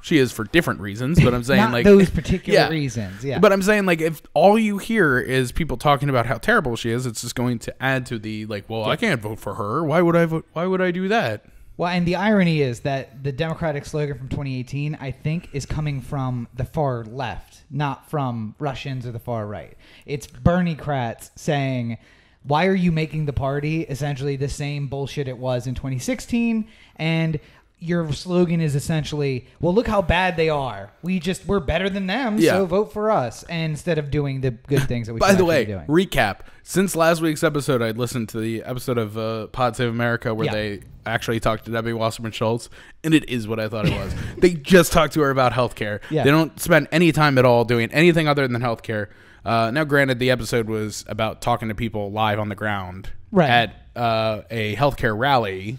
she is for different reasons, but I'm saying not like those particular reasons. Yeah. But I'm saying like if all you hear is people talking about how terrible she is, it's just going to add to the like, well, I can't vote for her. Why would I vote? Why would I do that? Well, and the irony is that the Democratic slogan from 2018, I think, is coming from the far left, not from Russians or the far right. It's Bernie-crats saying, why are you making the party essentially the same bullshit it was in 2016? And your slogan is essentially, well, look how bad they are. We're better than them, Yeah. so vote for us. And instead of doing the good things that we By should the actually way, be doing. recap. Since last week's episode, I listened to the episode of Pod Save America where Yeah. they actually talked to Debbie Wasserman Schultz, and it is what I thought it was. They just talked to her about healthcare. Yeah. They don't spend any time at all doing anything other than healthcare. Now, granted, the episode was about talking to people live on the ground Right. at a healthcare rally,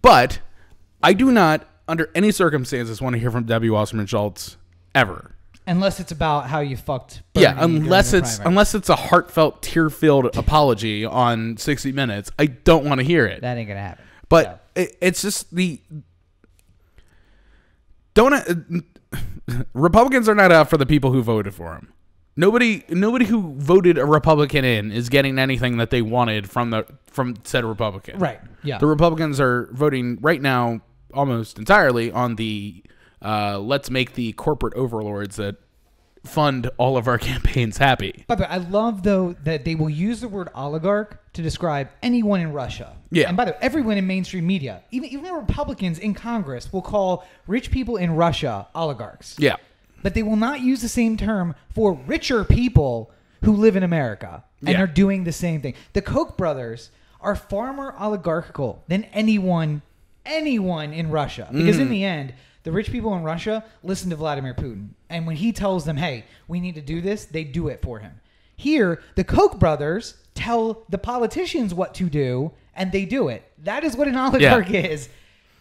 but I do not, under any circumstances, want to hear from Debbie Wasserman Schultz ever. Unless it's about how you fucked Bernie Yeah, unless during the it's primary. a heartfelt, tear-filled apology on 60 Minutes, I don't want to hear it. That ain't going to happen. But it's just Republicans are not out for the people who voted for him. Nobody who voted a Republican in is getting anything that they wanted from said Republican. Right. Yeah. The Republicans are voting right now almost entirely on the let's make the corporate overlords that fund all of our campaigns happy. But I love, though, that they will use the word oligarch to describe anyone in Russia. Yeah. And by the way, everyone in mainstream media, even the Republicans in Congress, will call rich people in Russia oligarchs. Yeah. But they will not use the same term for richer people who live in America and Yeah. are doing the same thing. The Koch brothers are far more oligarchical than anyone in Russia. Because in the end, the rich people in Russia listen to Vladimir Putin. And when he tells them, hey, we need to do this, they do it for him. Here, the Koch brothers tell the politicians what to do, and they do it. That is what an oligarch is.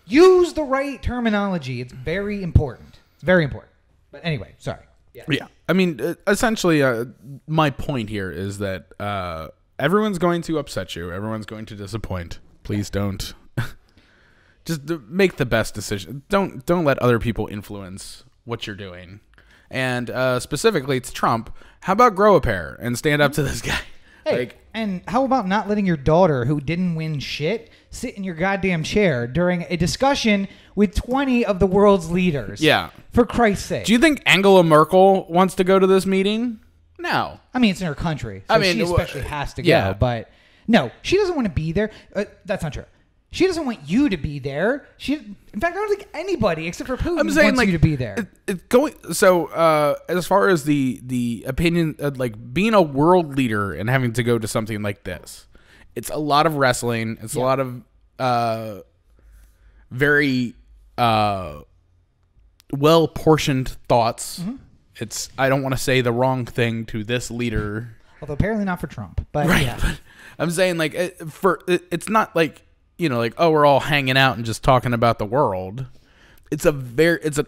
Use the right terminology. It's very important. It's very important. But anyway, sorry. Yeah. I mean, essentially, my point here is that everyone's going to upset you. Everyone's going to disappoint. Please don't. Just make the best decision. Don't let other people influence what you're doing. And specifically, it's Trump. How about grow a pair and stand up to this guy? Hey, and how about not letting your daughter, who didn't win shit, sit in your goddamn chair during a discussion with 20 of the world's leaders? Yeah. For Christ's sake. Do you think Angela Merkel wants to go to this meeting? No. I mean, it's in her country, so she especially has to go. yeah. But no, she doesn't want to be there. That's not true. She doesn't want you to be there. In fact, I don't think anybody except for Putin wants you to be there. As far as the opinion, like being a world leader and having to go to something like this, it's a lot of wrestling. It's a lot of very well portioned thoughts. Mm-hmm. I don't want to say the wrong thing to this leader. Although apparently not for Trump. But right. yeah. But I'm saying like it's not like, like, oh, we're all hanging out and just talking about the world. It's an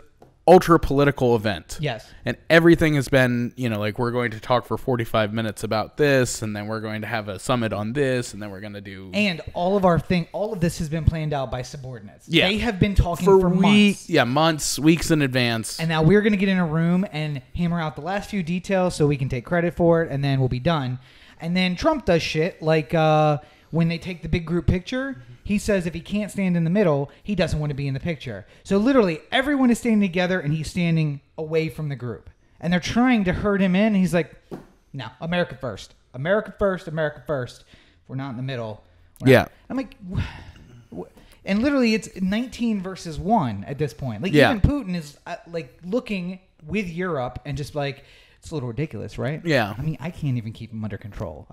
ultra political event. Yes. And everything has been, like, we're going to talk for 45 minutes about this, and then we're going to have a summit on this, and then we're going to do. And all of this has been planned out by subordinates. Yeah. They have been talking for months. Yeah, months, weeks in advance. And now we're going to get in a room and hammer out the last few details so we can take credit for it, and then we'll be done. And then Trump does shit like when they take the big group picture. He says if he can't stand in the middle, he doesn't want to be in the picture. So literally everyone is standing together and he's standing away from the group. And they're trying to herd him in. And he's like, no, America first. America first, America first. If we're not in the middle. Yeah. I'm like, and literally it's 19 versus 1 at this point. Like Yeah. even Putin is like looking with Europe and just like, it's a little ridiculous, right? Yeah. I mean, I can't even keep him under control.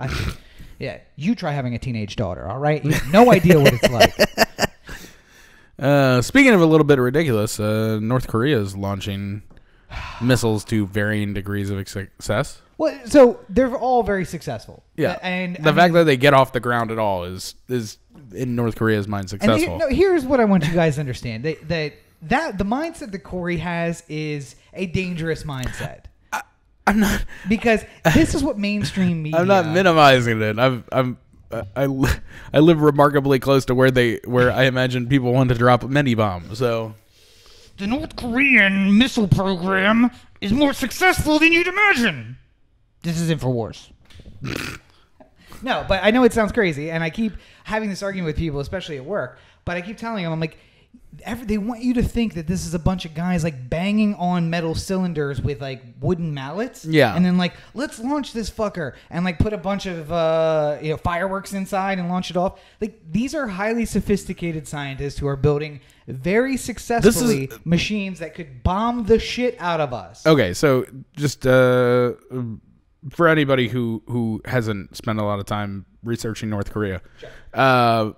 Yeah, you try having a teenage daughter, all right? You have no idea what it's like. Speaking of a little bit ridiculous, North Korea is launching missiles to varying degrees of success. Well, so they're all very successful. Yeah, and the fact that they get off the ground at all is in North Korea's mind successful. And here's what I want you guys to understand: that the mindset that Corey has is a dangerous mindset. I'm not, because this is what mainstream media. I'm not minimizing it. I live remarkably close to where I imagine people want to drop a mini bomb. So the North Korean missile program is more successful than you'd imagine. This is InfoWars. No, but I know it sounds crazy, and I keep having this argument with people, especially at work. But I keep telling them, I'm like, they want you to think that this is a bunch of guys like banging on metal cylinders with like wooden mallets. Yeah. And then like, let's launch this fucker and like put a bunch of fireworks inside and launch it off. Like these are highly sophisticated scientists who are building very successfully machines that could bomb the shit out of us. Okay, so just for anybody who hasn't spent a lot of time researching North Korea, sure.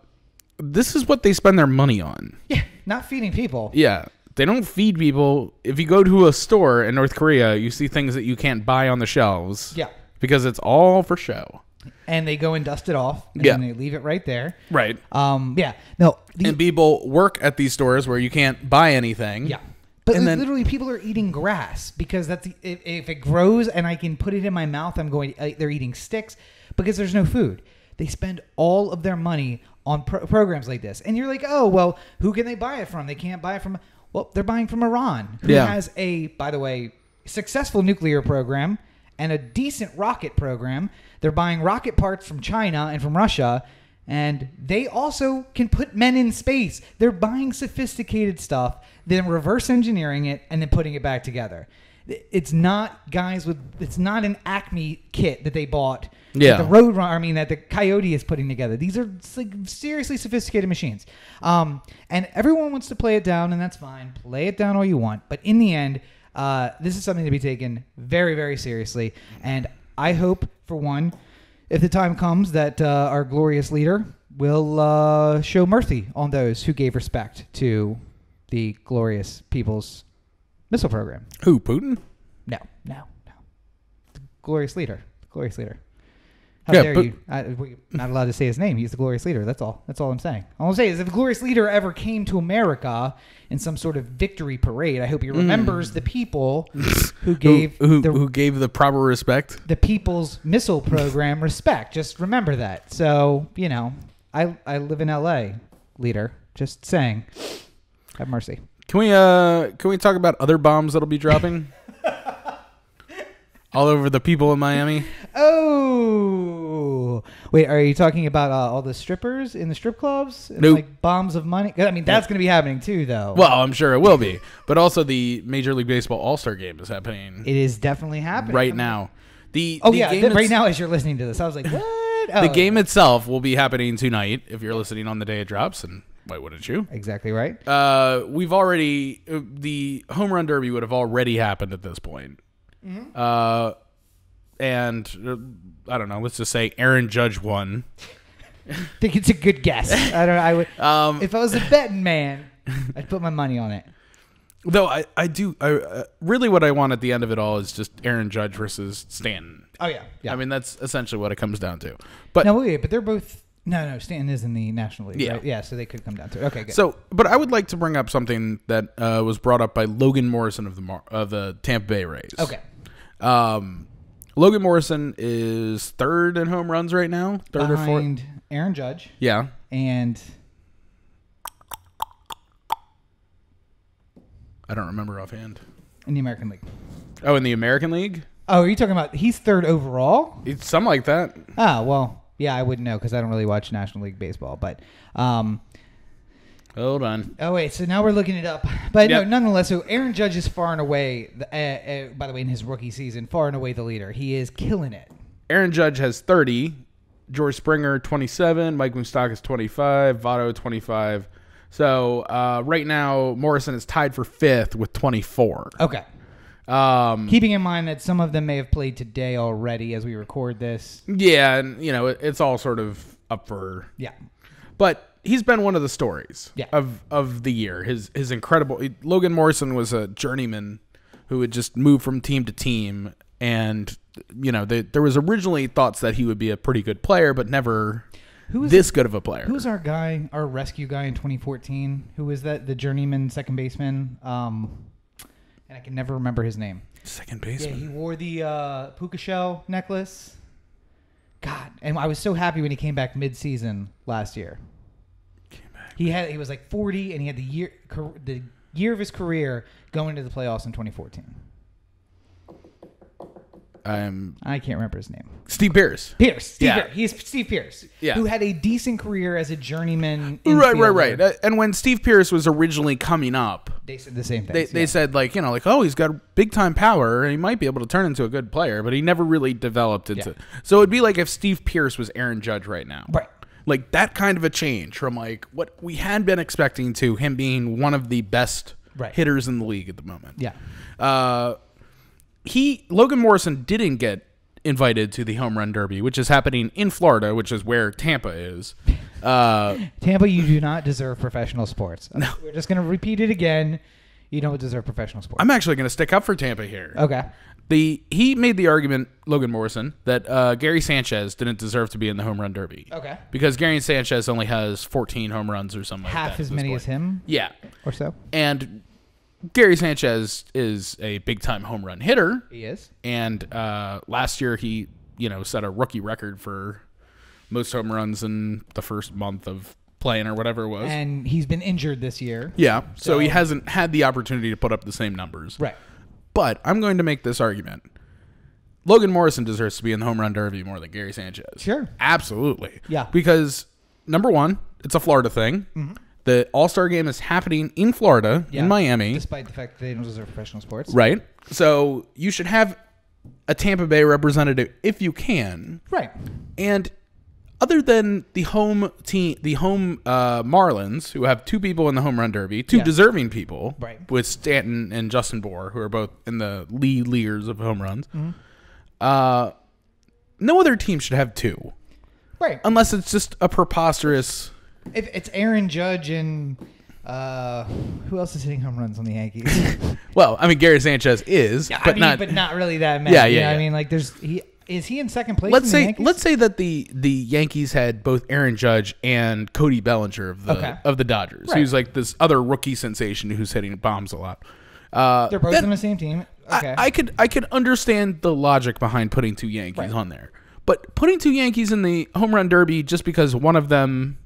This is what they spend their money on. Yeah, not feeding people. Yeah, they don't feed people. If you go to a store in North Korea, you see things that you can't buy on the shelves. Yeah. Because it's all for show. And they go and dust it off. And yeah. then they leave it right there. Right. Yeah. No. And people work at these stores where you can't buy anything. Yeah. But and then, literally, people are eating grass because if it grows and I can put it in my mouth, they're eating sticks because there's no food. They spend all of their money on programs like this. And you're like, oh, well, who can they buy it from? They can't buy it from... Well, they're buying from Iran, who has a, by the way, successful nuclear program and a decent rocket program. They're buying rocket parts from China and from Russia, and they also can put men in space. They're buying sophisticated stuff, then reverse engineering it, and then putting it back together. It's not it's not an Acme kit that they bought. Yeah. That the Coyote is putting together. These are like seriously sophisticated machines. And everyone wants to play it down, and that's fine. Play it down all you want. But in the end, this is something to be taken very, very seriously. And I hope, for one, if the time comes that our glorious leader will show mercy on those who gave respect to the glorious people's missile program. Who, Putin? No. The glorious leader. How dare you? We're not allowed to say his name. He's the glorious leader. That's all. That's all I'm saying. All I'm saying is if the glorious leader ever came to America in some sort of victory parade, I hope he remembers the people who gave who gave the proper respect. The people's missile program respect. Just remember that. So, I live in L.A., leader. Just saying. Have mercy. Can we talk about other bombs that'll be dropping? All over the people in Miami. Oh, wait! Are you talking about all the strippers in the strip clubs and nope. like bombs of money? I mean, that's going to be happening too, though. Well, I'm sure it will be, but also the Major League Baseball All-Star Game is happening. It is definitely happening right now. Right now, as you're listening to this, I was like, what? Oh, the game itself will be happening tonight if you're listening on the day it drops, and why wouldn't you? Exactly right. We've already the home run derby would have already happened at this point. Mm-hmm. And I don't know. Let's just say Aaron Judge won. I think it's a good guess. I don't know. I would. If I was a betting man, I'd put my money on it. Though I really what I want at the end of it all is just Aaron Judge versus Stanton. Oh yeah. I mean that's essentially what it comes down to. But but they're both. No, Stanton is in the National League. Yeah, right? Yeah. So they could come down to it. Okay, good. So, but I would like to bring up something that was brought up by Logan Morrison of the Tampa Bay Rays. Okay. Logan Morrison is third in home runs right now. Third or fourth. Behind Aaron Judge. Yeah. And I don't remember offhand. In the American League. Oh, in the American League? Oh, are you talking about he's third overall? It's something like that. Oh, well, yeah, I wouldn't know because I don't really watch National League Baseball. But hold on. Oh, wait. So now we're looking it up. But yep. No, nonetheless, so Aaron Judge is far and away, by the way, in his rookie season, far and away the leader. He is killing it. Aaron Judge has 30. George Springer, 27. Mike Moustakas, 25. Votto, 25. So right now, Morrison is tied for fifth with 24. Okay. Keeping in mind that some of them may have played today already as we record this. Yeah, and it's all sort of up for... Yeah. But he's been one of the stories of the year. His incredible... Logan Morrison was a journeyman who would just move from team to team. And, there was originally thoughts that he would be a pretty good player, but never good of a player. Who's our guy, our rescue guy in 2014? Who was that? The journeyman second baseman? And I can never remember his name. Second baseman? Yeah, he wore the puka shell necklace. God, and I was so happy when he came back mid-season last year. He was like 40, and he had the year of his career going to the playoffs in 2014. I can't remember his name. Steve Pierce. Pierce. He's Steve Pierce. Yeah. Who had a decent career as a journeyman. Right. And when Steve Pierce was originally coming up, they said the same thing. They said like, oh, he's got big time power and he might be able to turn into a good player, but he never really developed into. So it'd be like if Steve Pierce was Aaron Judge right now. Right. Like that kind of a change from like what we had been expecting to him being one of the best hitters in the league at the moment. Yeah. Logan Morrison didn't get invited to the home run derby, which is happening in Florida, which is where Tampa is. Tampa, you do not deserve professional sports. No. We're just going to repeat it again. You don't deserve professional sports. I'm actually going to stick up for Tampa here. Okay. He made the argument, Logan Morrison, that Gary Sanchez didn't deserve to be in the home run derby. Okay. Because Gary Sanchez only has 14 home runs or something like that. Half as many as him? Yeah. Or so? And Gary Sanchez is a big-time home run hitter. He is. And last year he, set a rookie record for most home runs in the first month of playing or whatever it was. And he's been injured this year. Yeah. So he hasn't had the opportunity to put up the same numbers. Right. But I'm going to make this argument. Logan Morrison deserves to be in the home run derby more than Gary Sanchez. Sure. Absolutely. Yeah. Because, number one, it's a Florida thing. Mm-hmm. The All-Star game is happening in Florida, in Miami. Despite the fact that they don't deserve professional sports. Right. So you should have a Tampa Bay representative if you can. Right. And other than the home team, the home Marlins, who have two people in the home run derby, two deserving people, with Stanton and Justin Bour, who are both in the leaders of home runs. Mm-hmm. No other team should have two, right? Unless it's just a preposterous. If it's Aaron Judge and who else is hitting home runs on the Yankees? Well, I mean Gary Sanchez is, but not really that many. Yeah. I mean, like Is he in second place? Let's say that the Yankees had both Aaron Judge and Cody Bellinger of the Dodgers, who's like this other rookie sensation who's hitting bombs a lot. They're both on the same team. Okay. I could understand the logic behind putting two Yankees on there, but putting two Yankees in the home run derby just because one of them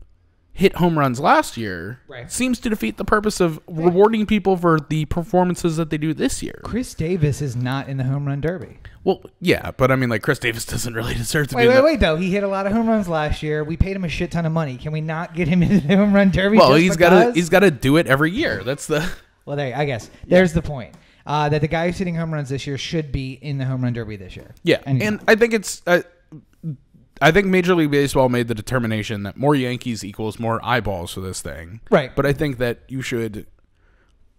hit home runs last year seems to defeat the purpose of rewarding people for the performances that they do this year. Chris Davis is not in the home run derby. Well, yeah, but I mean, like, Chris Davis doesn't really deserve to be. Wait, though. He hit a lot of home runs last year. We paid him a shit ton of money. Can we not get him into the home run derby? Well, he's got to do it every year. That's the. Well, I guess there's the point. That the guy who's hitting home runs this year should be in the home run derby this year. Yeah, and I think it's. I think Major League Baseball made the determination that more Yankees equals more eyeballs for this thing. Right. But I think that you should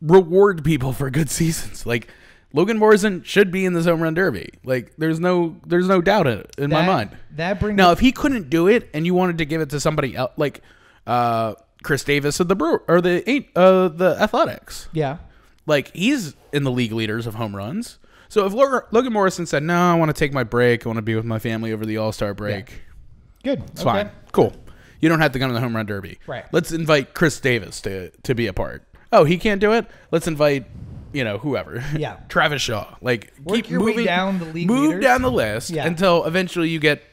reward people for good seasons. Like, Logan Morrison should be in this home run derby. Like, there's no doubt in my mind. Now, if he couldn't do it and you wanted to give it to somebody else, like Chris Davis of the Athletics. Yeah. Like, he's in the league leaders of home runs. So if Logan Morrison said, no, I want to take my break, I want to be with my family over the All-Star break. Yeah. Good. It's fine. Cool. You don't have to come to the home run derby. Right. Let's invite Chris Davis to be a part. Oh, he can't do it? Let's invite, whoever. Yeah. Travis Shaw. Like, keep moving down the league Move down the list until eventually you get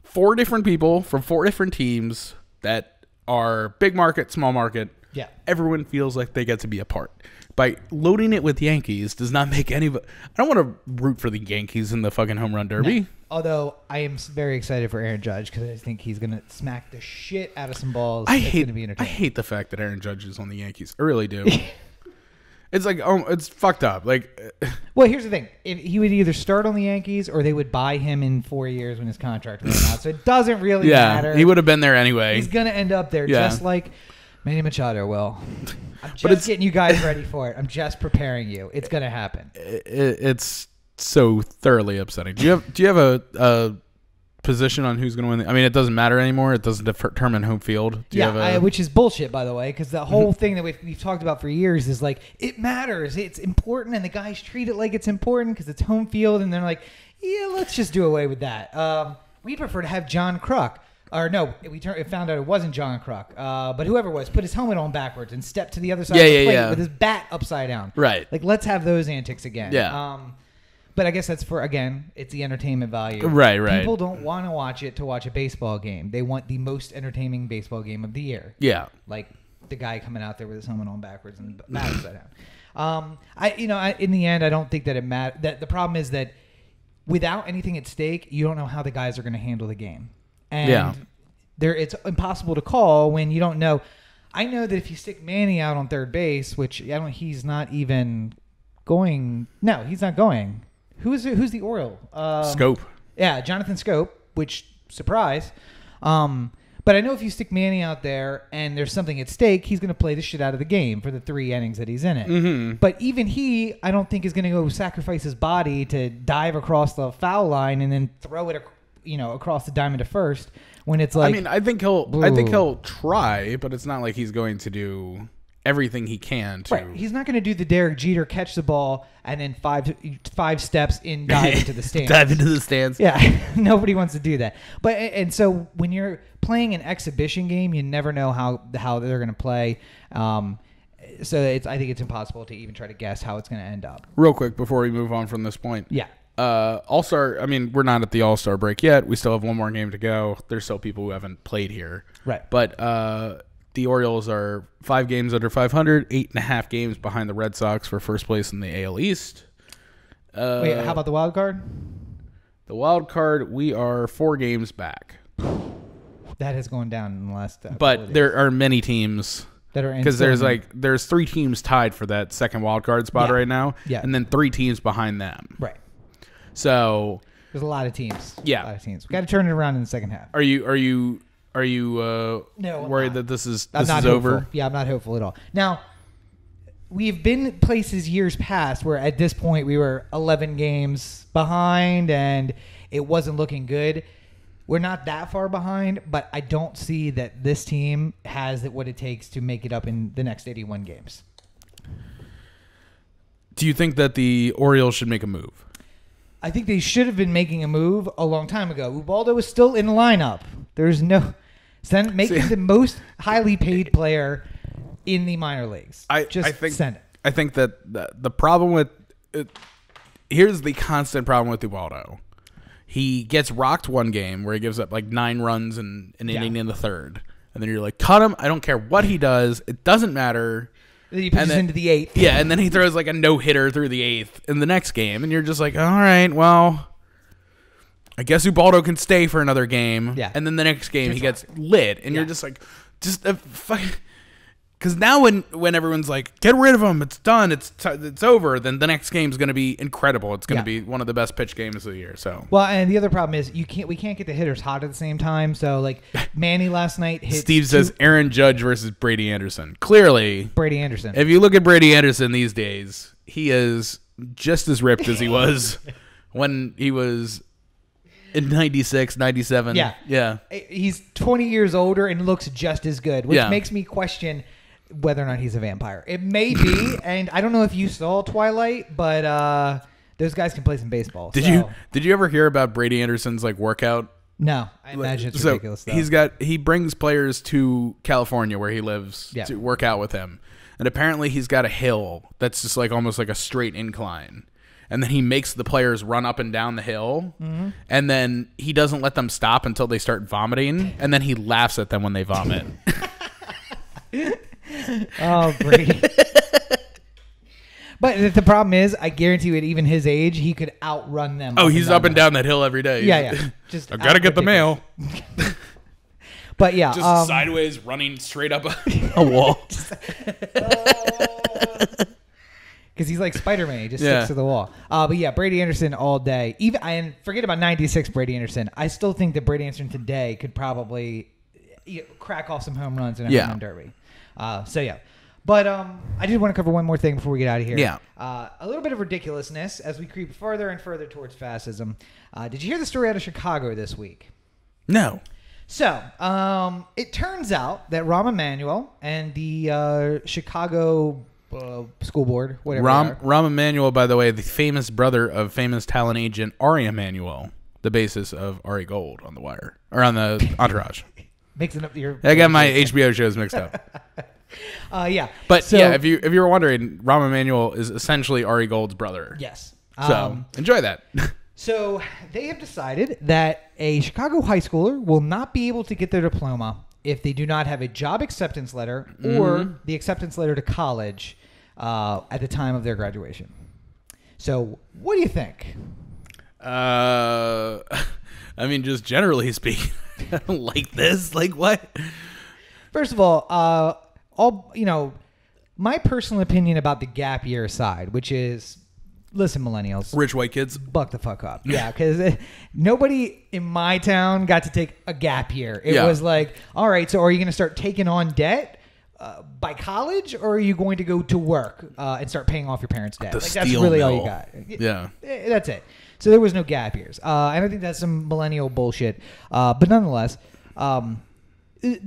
4 different people from 4 different teams that are big market, small market. Yeah. Everyone feels like they get to be a part. By loading it with Yankees does not make any. I don't want to root for the Yankees in the fucking home run derby. No. Although I am very excited for Aaron Judge because I think he's going to smack the shit out of some balls. I hate the fact that Aaron Judge is on the Yankees. I really do. It's like, it's fucked up. Like, well, here's the thing: he would either start on the Yankees or they would buy him in 4 years when his contract ran out. So it doesn't really matter. He would have been there anyway. He's going to end up there, just like Manny Machado will. I'm just getting you guys ready for it. I'm just preparing you. It's going to happen. It's so thoroughly upsetting. Do you have a position on who's going to win? I mean, it doesn't matter anymore. It doesn't determine home field. Which is bullshit, by the way, because the whole thing that we've talked about for years is like, it matters. It's important, and the guys treat it like it's important because it's home field, and they're like, yeah, let's just do away with that. We prefer to have John Kruk. Or no, we found out it wasn't John Kruk, but whoever it was put his helmet on backwards and stepped to the other side of the plate with his bat upside down. Right. Like, let's have those antics again. Yeah. But I guess that's it's the entertainment value. Right. People don't want to watch a baseball game. They want the most entertaining baseball game of the year. Yeah. Like the guy coming out there with his helmet on backwards and bat upside down. In the end, I don't think that it matters. That the problem is that without anything at stake, you don't know how the guys are going to handle the game. And it's impossible to call when you don't know. I know that if you stick Manny out on third base, which he's not even going. No, he's not going. Who's the Oriole? Scope. Yeah, Jonathan Scope, which, surprise. But I know if you stick Manny out there and there's something at stake, he's going to play the shit out of the game for the 3 innings that he's in it. Mm-hmm. But even I don't think is going to go sacrifice his body to dive across the foul line and then throw it, across the diamond to first when it's like. I mean, I think he'll try, but it's not like he's going to do everything he can to. Right. He's not going to do the Derek Jeter catch the ball and then five steps in dive into the stands. Dive into the stands. Yeah. Nobody wants to do that. And so when you're playing an exhibition game, you never know how they're going to play. So I think it's impossible to even try to guess how it's going to end up. Real quick before we move on from this point. Yeah. All-Star, I mean, we're not at the All-Star break yet. We still have one more game to go. There's still people who haven't played here. Right. But the Orioles are 5 games under 500, 8.5 games behind the Red Sox for first place in the AL East. Wait, how about the wild card? The wild card, we are 4 games back. That has gone down in the last. But there are many teams that are in because there's 3 teams tied for that second wild card spot right now, and then 3 teams behind them. Right. So there's a lot of teams. Yeah, a lot of teams. We got to turn it around in the second half. Are you worried that this is over? Yeah, I'm not hopeful at all. Now, we've been places years past where at this point we were 11 games behind and it wasn't looking good. We're not that far behind, but I don't see that this team has what it takes to make it up in the next 81 games. Do you think that the Orioles should make a move? I think they should have been making a move a long time ago. Ubaldo is still in the lineup. There's no... Make him the most highly paid player in the minor leagues. Send it. I think that the problem with it, here's the constant problem with Ubaldo. He gets rocked one game where he gives up like 9 runs and an inning in the third, and then you're like, cut him. I don't care what he does. It doesn't matter. Then he pitches into the 8th. Yeah, and then he throws like a no-hitter through the 8th in the next game, and you're just like, all right, well, I guess Ubaldo can stay for another game. Yeah. And then the next game he gets lit, and you're just like, because now when everyone's like, get rid of him, it's done, it's over, then the next game's going to be incredible. It's going to be one of the best pitch games of the year. So well, and the other problem is we can't get the hitters hot at the same time. So like Manny last night hit. Steve says Aaron Judge versus Brady Anderson. Clearly, Brady Anderson. If you look at Brady Anderson these days, he is just as ripped as he was when he was in 96, 97. Yeah. He's 20 years older and looks just as good, which makes me question whether or not he's a vampire. It may be, and I don't know if you saw Twilight, but those guys can play some baseball. Did you ever hear about Brady Anderson's like workout? No, I imagine it's ridiculous stuff. He brings players to California where he lives to work out with him, and apparently he's got a hill that's just like almost like a straight incline. And then he makes the players run up and down the hill, and then he doesn't let them stop until they start vomiting, and then he laughs at them when they vomit. Oh, Brady. But the problem is, I guarantee you at even his age, he could outrun them. Oh, he's up and down that hill every day. Yeah. Just I got to get the mail. But yeah. Just sideways running straight up a wall. Because he's like Spider-Man. He just sticks to the wall. But yeah, Brady Anderson all day. And forget about 96 Brady Anderson. I still think that Brady Anderson today could probably crack off some home runs in a home run derby. But I did want to cover one more thing before we get out of here. Yeah. A little bit of ridiculousness as we creep further and further towards fascism. Did you hear the story out of Chicago this week? No. So, it turns out that Rahm Emanuel and the Chicago school board, whatever. Rahm Emanuel, by the way, the famous brother of famous talent agent Ari Emanuel, the basis of Ari Gold on The Wire, or on the Entourage. Mixing up your... I got my HBO shows mixed up. Yeah. But if you were wondering, Rahm Emanuel is essentially Ari Gold's brother. Yes. So enjoy that. So they have decided that a Chicago high schooler will not be able to get their diploma if they do not have a job acceptance letter or the acceptance letter to college at the time of their graduation. So what do you think? I mean, just generally speaking, I don't like this. Like, what? First of all, my personal opinion about the gap year aside, which is, listen, millennials, Rich white kids. buck the fuck up. Yeah, because nobody in my town got to take a gap year. It was like, all right, so are you going to start taking on debt by college, or are you going to go to work and start paying off your parents' debt? Like, that's really all you got. Yeah. That's it. So there was no gap years. I don't think that's some millennial bullshit. But nonetheless,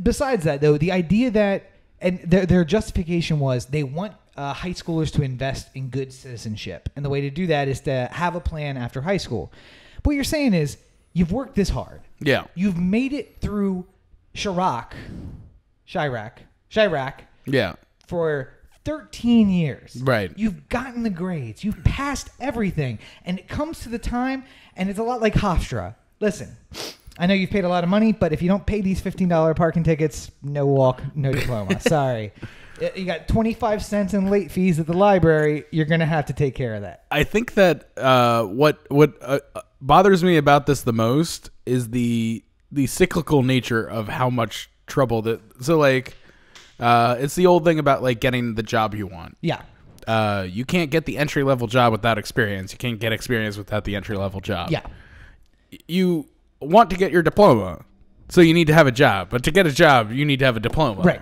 besides that, though, the idea that, and their justification was they want high schoolers to invest in good citizenship. And the way to do that is to have a plan after high school. But what you're saying is you've worked this hard. Yeah. You've made it through Chirac. Yeah. For 13 years. Right. You've gotten the grades. You've passed everything. And it comes to the time, and it's a lot like Hofstra. Listen, I know you've paid a lot of money, but if you don't pay these $15 parking tickets, no walk, no diploma. Sorry. You got 25 cents in late fees at the library. You're going to have to take care of that. I think that what bothers me about this the most is the cyclical nature of how much trouble that. So like, it's the old thing about like getting the job you want. Yeah. You can't get the entry level job without experience. You can't get experience without the entry level job. Yeah. You want to get your diploma, so you need to have a job. But to get a job, you need to have a diploma. Right.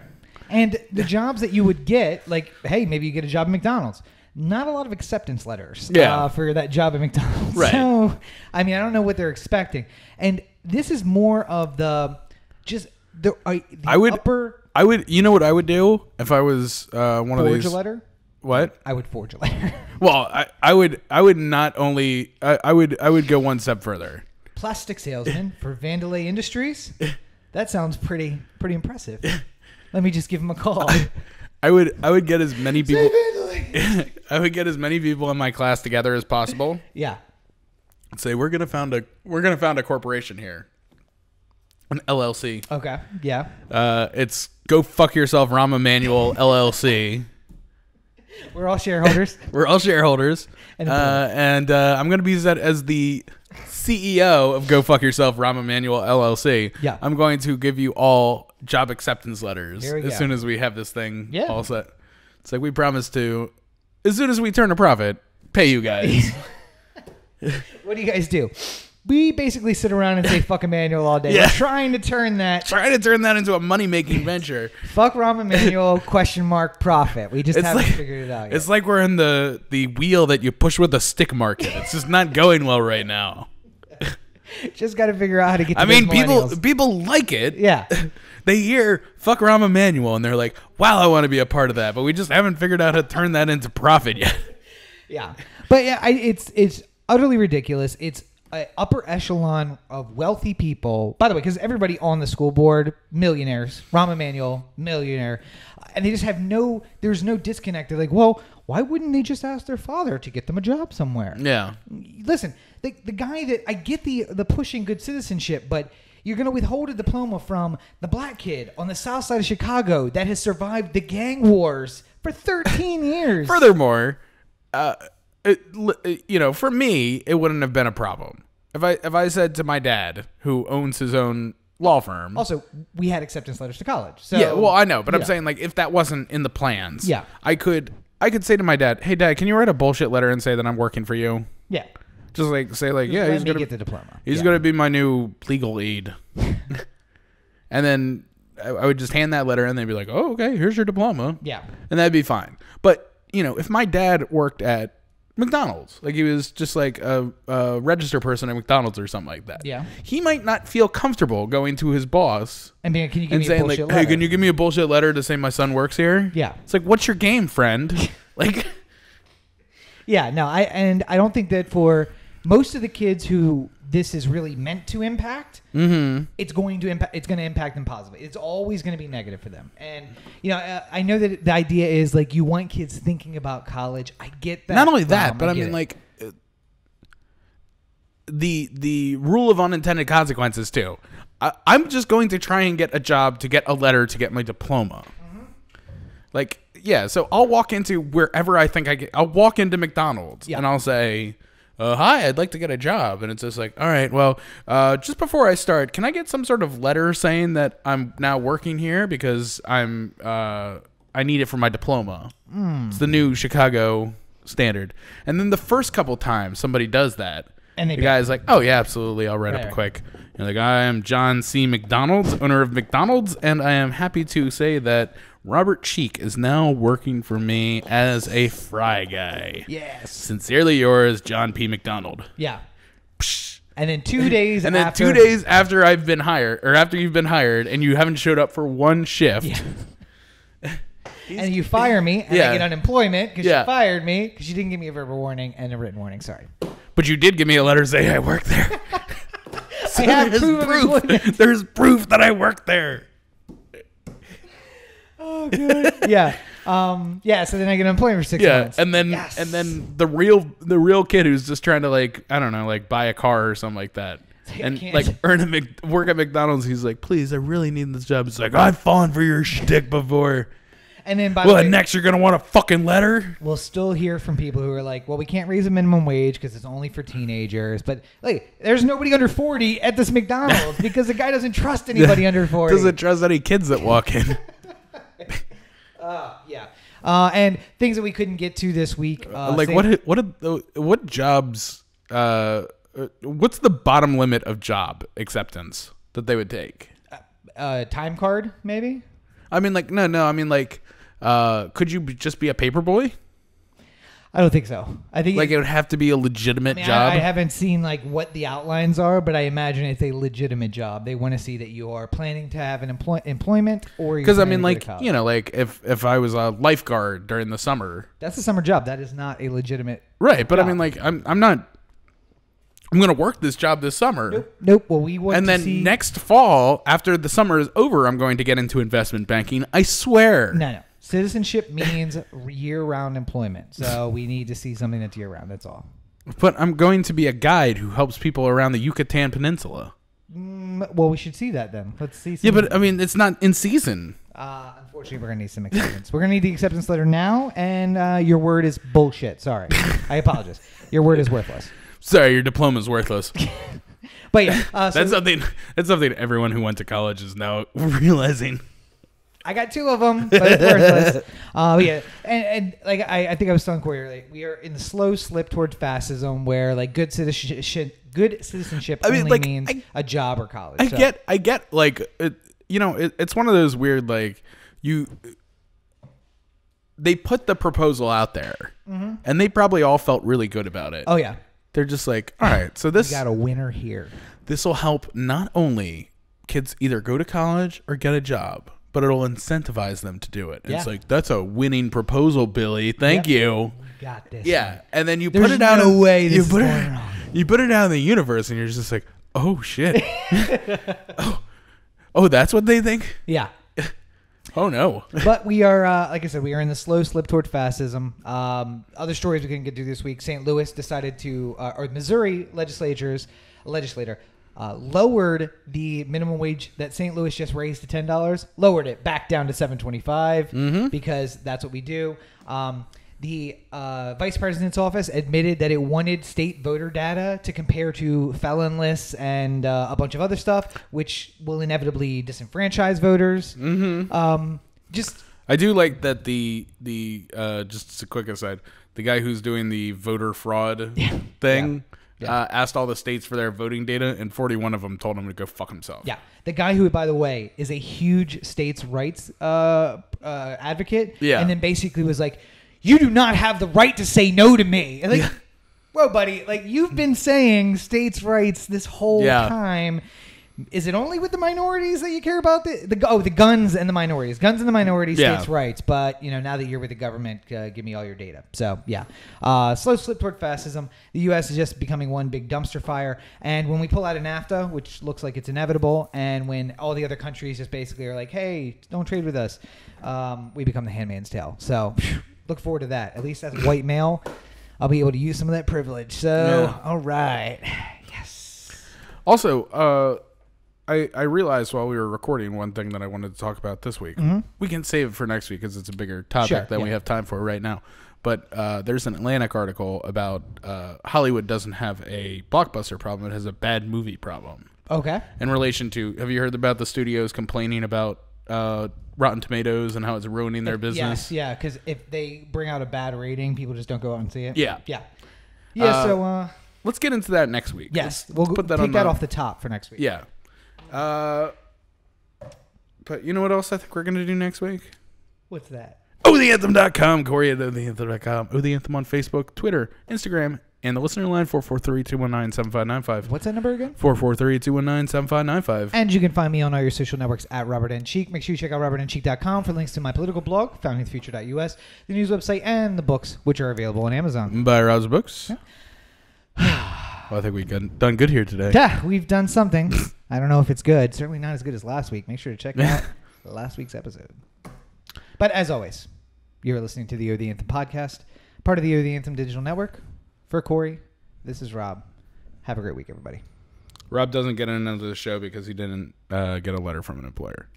And the jobs that you would get, like, hey, maybe you get a job at McDonald's. Not a lot of acceptance letters for that job at McDonald's. Right. So, I mean, I don't know what they're expecting. And this is more of the you know what I would do if I was one of these. Forge a letter? What? I would forge a letter. Well, I would not only I would go one step further. Plastic salesman for Vandelay Industries. That sounds pretty impressive. Let me just give him a call. I would get as many people. I would get as many people in my class together as possible. Yeah. And say we're gonna found a corporation here, an LLC. Okay. Yeah. It's Go Fuck Yourself, Rahm Emanuel LLC. We're all shareholders. We're all shareholders. And I'm going to be set as the CEO of Go Fuck Yourself, Rahm Emanuel LLC. Yeah. I'm going to give you all job acceptance letters as soon as we have this thing all set. It's like we promise to, as soon as we turn a profit, pay you guys. What do you guys do? We basically sit around and say fuck Emmanuel all day. Yeah. We're trying to turn that into a money-making venture. Fuck Rahm Emanuel ?profit. We just haven't figured it out yet. It's like we're in the wheel that you push with a stick market. It's just not going well right now. Just got to figure out how to get to people like it. Yeah. They hear fuck Rahm Emanuel and they're like, wow, I want to be a part of that. But we just haven't figured out how to turn that into profit yet. Yeah. But yeah, it's utterly ridiculous. It's upper echelon of wealthy people. By the way, because everybody on the school board, millionaires. Rahm Emanuel, millionaire. And they just have there's no disconnect. They're like, well, why wouldn't they just ask their father to get them a job somewhere? Yeah. Listen, the guy that, I get the pushing good citizenship, but you're going to withhold a diploma from the black kid on the south side of Chicago that has survived the gang wars for 13 years. Furthermore, for me, it wouldn't have been a problem if I said to my dad, who owns his own law firm. Also, we had acceptance letters to college. So, yeah, well, I know, but I'm saying, like, if that wasn't in the plans, I could say to my dad, "Hey, Dad, can you write a bullshit letter and say that I'm working for you?" Yeah. Just like say like, just he's gonna get the diploma. He's gonna be my new legal aid. And then I would just hand that letter, and they'd be like, "Oh, okay, here's your diploma." Yeah. And that'd be fine. But if my dad worked at McDonald's, like he was just like a register person at McDonald's or something like that, he might not feel comfortable going to his boss and being, can you give me saying a bullshit like, letter? "Hey, can you give me a bullshit letter to say my son works here?" Yeah. It's like, what's your game, friend? Like. Yeah. No. I don't think that for most of the kids who this is really meant to impact, it's going to impact them positively. It's always going to be negative for them. And I know that the idea is like you want kids thinking about college. I get that. Not only that, but I mean, like the rule of unintended consequences too. I'm just going to try and get a job to get a letter to get my diploma. Like, yeah, so I'll walk into wherever I think I'll walk into McDonald's and I'll say, hi, I'd like to get a job. And it's just like, all right, well, just before I start, can I get some sort of letter saying that I'm now working here because I need it for my diploma. It's the new Chicago standard. And then the first couple times somebody does that, and the guy's like, oh, yeah, absolutely, I'll write up quick. You're like, I am John C. McDonald's, owner of McDonald's, and I am happy to say that Robert Cheek is now working for me as a fry guy. Yes. Sincerely yours, John P. McDonald. Yeah. Psh. And then 2 days and then 2 days after I've been hired, or after you've been hired, and you haven't showed up for one shift. Yeah. And you fire me, and I get unemployment because you fired me because you didn't give me a verbal warning and a written warning. Sorry. But you did give me a letter saying I work there. So I have proof. There's proof that I work there. Oh, good. Yeah. So then I get unemployment for 6 months. And then the real kid who's just trying to buy a car or something like that. And work at McDonald's. He's like, please, I really need this job. It's like, I've fallen for your shtick before. And then by the way, next you're gonna want a fucking letter. We'll still hear from people who are like, well, we can't raise the minimum wage because it's only for teenagers. But there's nobody under 40 at this McDonald's because the guy doesn't trust anybody under 40. Doesn't trust any kids that walk in. And things that we couldn't get to this week. What jobs? What's the bottom limit of job acceptance that they would take? Time card, maybe. I mean, no. I mean, could you just be a paper boy? I don't think so. I think it would have to be a legitimate job. I haven't seen what the outlines are, but I imagine it's a legitimate job. They want to see that you are planning to have an employment, or because I mean, if I was a lifeguard during the summer, that's a summer job. That is not a legitimate right. But job. I mean, I'm not. I'm going to work this job this summer. Nope. Well, we want and then next fall, after the summer is over, I'm going to get into investment banking. I swear. No. Citizenship means year-round employment. So we need to see something that's year-round. That's all. But I'm going to be a guide who helps people around the Yucatan Peninsula. Well, we should see that then. Let's see. Yeah, but I mean, it's not in season. Unfortunately, we're going to need some acceptance. We're going to need the acceptance letter now, and your word is bullshit. Sorry. I apologize. Your word is worthless. Sorry, your diploma's worthless. But yeah, that's something everyone who went to college is now realizing. I got 2 of them, but it's worthless. And I think I was telling Corey earlier, we are in the slow slip towards fascism, where good citizenship only means a job or college. I get it's one of those weird they put the proposal out there, and they probably all felt really good about it. Oh yeah. They're just like, all right, so this... We got a winner here. This will help not only kids either go to college or get a job, but it'll incentivize them to do it. Yeah. It's like, that's a winning proposal, Billy. Thank you. We got this. Yeah, and then you There's put it out... no way this is going wrong. You put it out in the universe, and you're just like, oh, shit. oh, that's what they think? Yeah. Oh, no. But we are, like I said, we are in the slow slip toward fascism. Other stories we couldn't get to this week. St. Louis decided to, or Missouri legislator lowered the minimum wage that St. Louis just raised to $10, lowered it back down to $7.25 because that's what we do. The vice president's office admitted that it wanted state voter data to compare to felon lists and a bunch of other stuff, which will inevitably disenfranchise voters. I do like that the just a quick aside, the guy who's doing the voter fraud thing asked all the states for their voting data, and 41 of them told him to go fuck himself. Yeah, the guy who, by the way, is a huge states' rights advocate, and then basically was like, you do not have the right to say no to me. And whoa, buddy, you've been saying states' rights this whole time. Is it only with the minorities that you care about? The guns and the minorities. Guns and the minorities, states' rights. But, now that you're with the government, give me all your data. So, slow slip toward fascism. The U.S. is just becoming one big dumpster fire. And when we pull out of NAFTA, which looks like it's inevitable, and when all the other countries just basically are like, hey, don't trade with us, we become the handmaid's tale. So... look forward to that. At least as a white male, I'll be able to use some of that privilege. So, all right. Yes. Also, I realized while we were recording one thing that I wanted to talk about this week. We can save it for next week because it's a bigger topic than we have time for right now. but there's an Atlantic article about Hollywood doesn't have a blockbuster problem; it has a bad movie problem. Okay. In relation to, have you heard about the studios complaining about Rotten Tomatoes and how it's ruining their business? Yeah, because if they bring out a bad rating, people just don't go out and see it. Yeah. So let's get into that next week. yes, We'll we'll put that take that off the top for next week. Yeah. But you know what else I think we're going to do next week? What's that? OhTheAnthem.com. Corey at OhTheAnthem.com. Oh, the Anthem on Facebook, Twitter, Instagram, and the listener line 443-219-7595. What's that number again? 443-219-7595. And you can find me on all your social networks at Robert N. Cheek. Make sure you check out robertandcheek.com for links to my political blog, foundingthefuture.us, the news website, and the books, which are available on Amazon. Buy Rob's books. Yeah. Well, I think we've done good here today. Yeah, we've done something. I don't know if it's good. Certainly not as good as last week. Make sure to check out last week's episode. But as always, you're listening to the Oh, the Anthem podcast, part of the Oh, the Anthem digital network. For Corey, this is Rob. Have a great week, everybody. Rob doesn't get into the show because he didn't get a letter from an employer.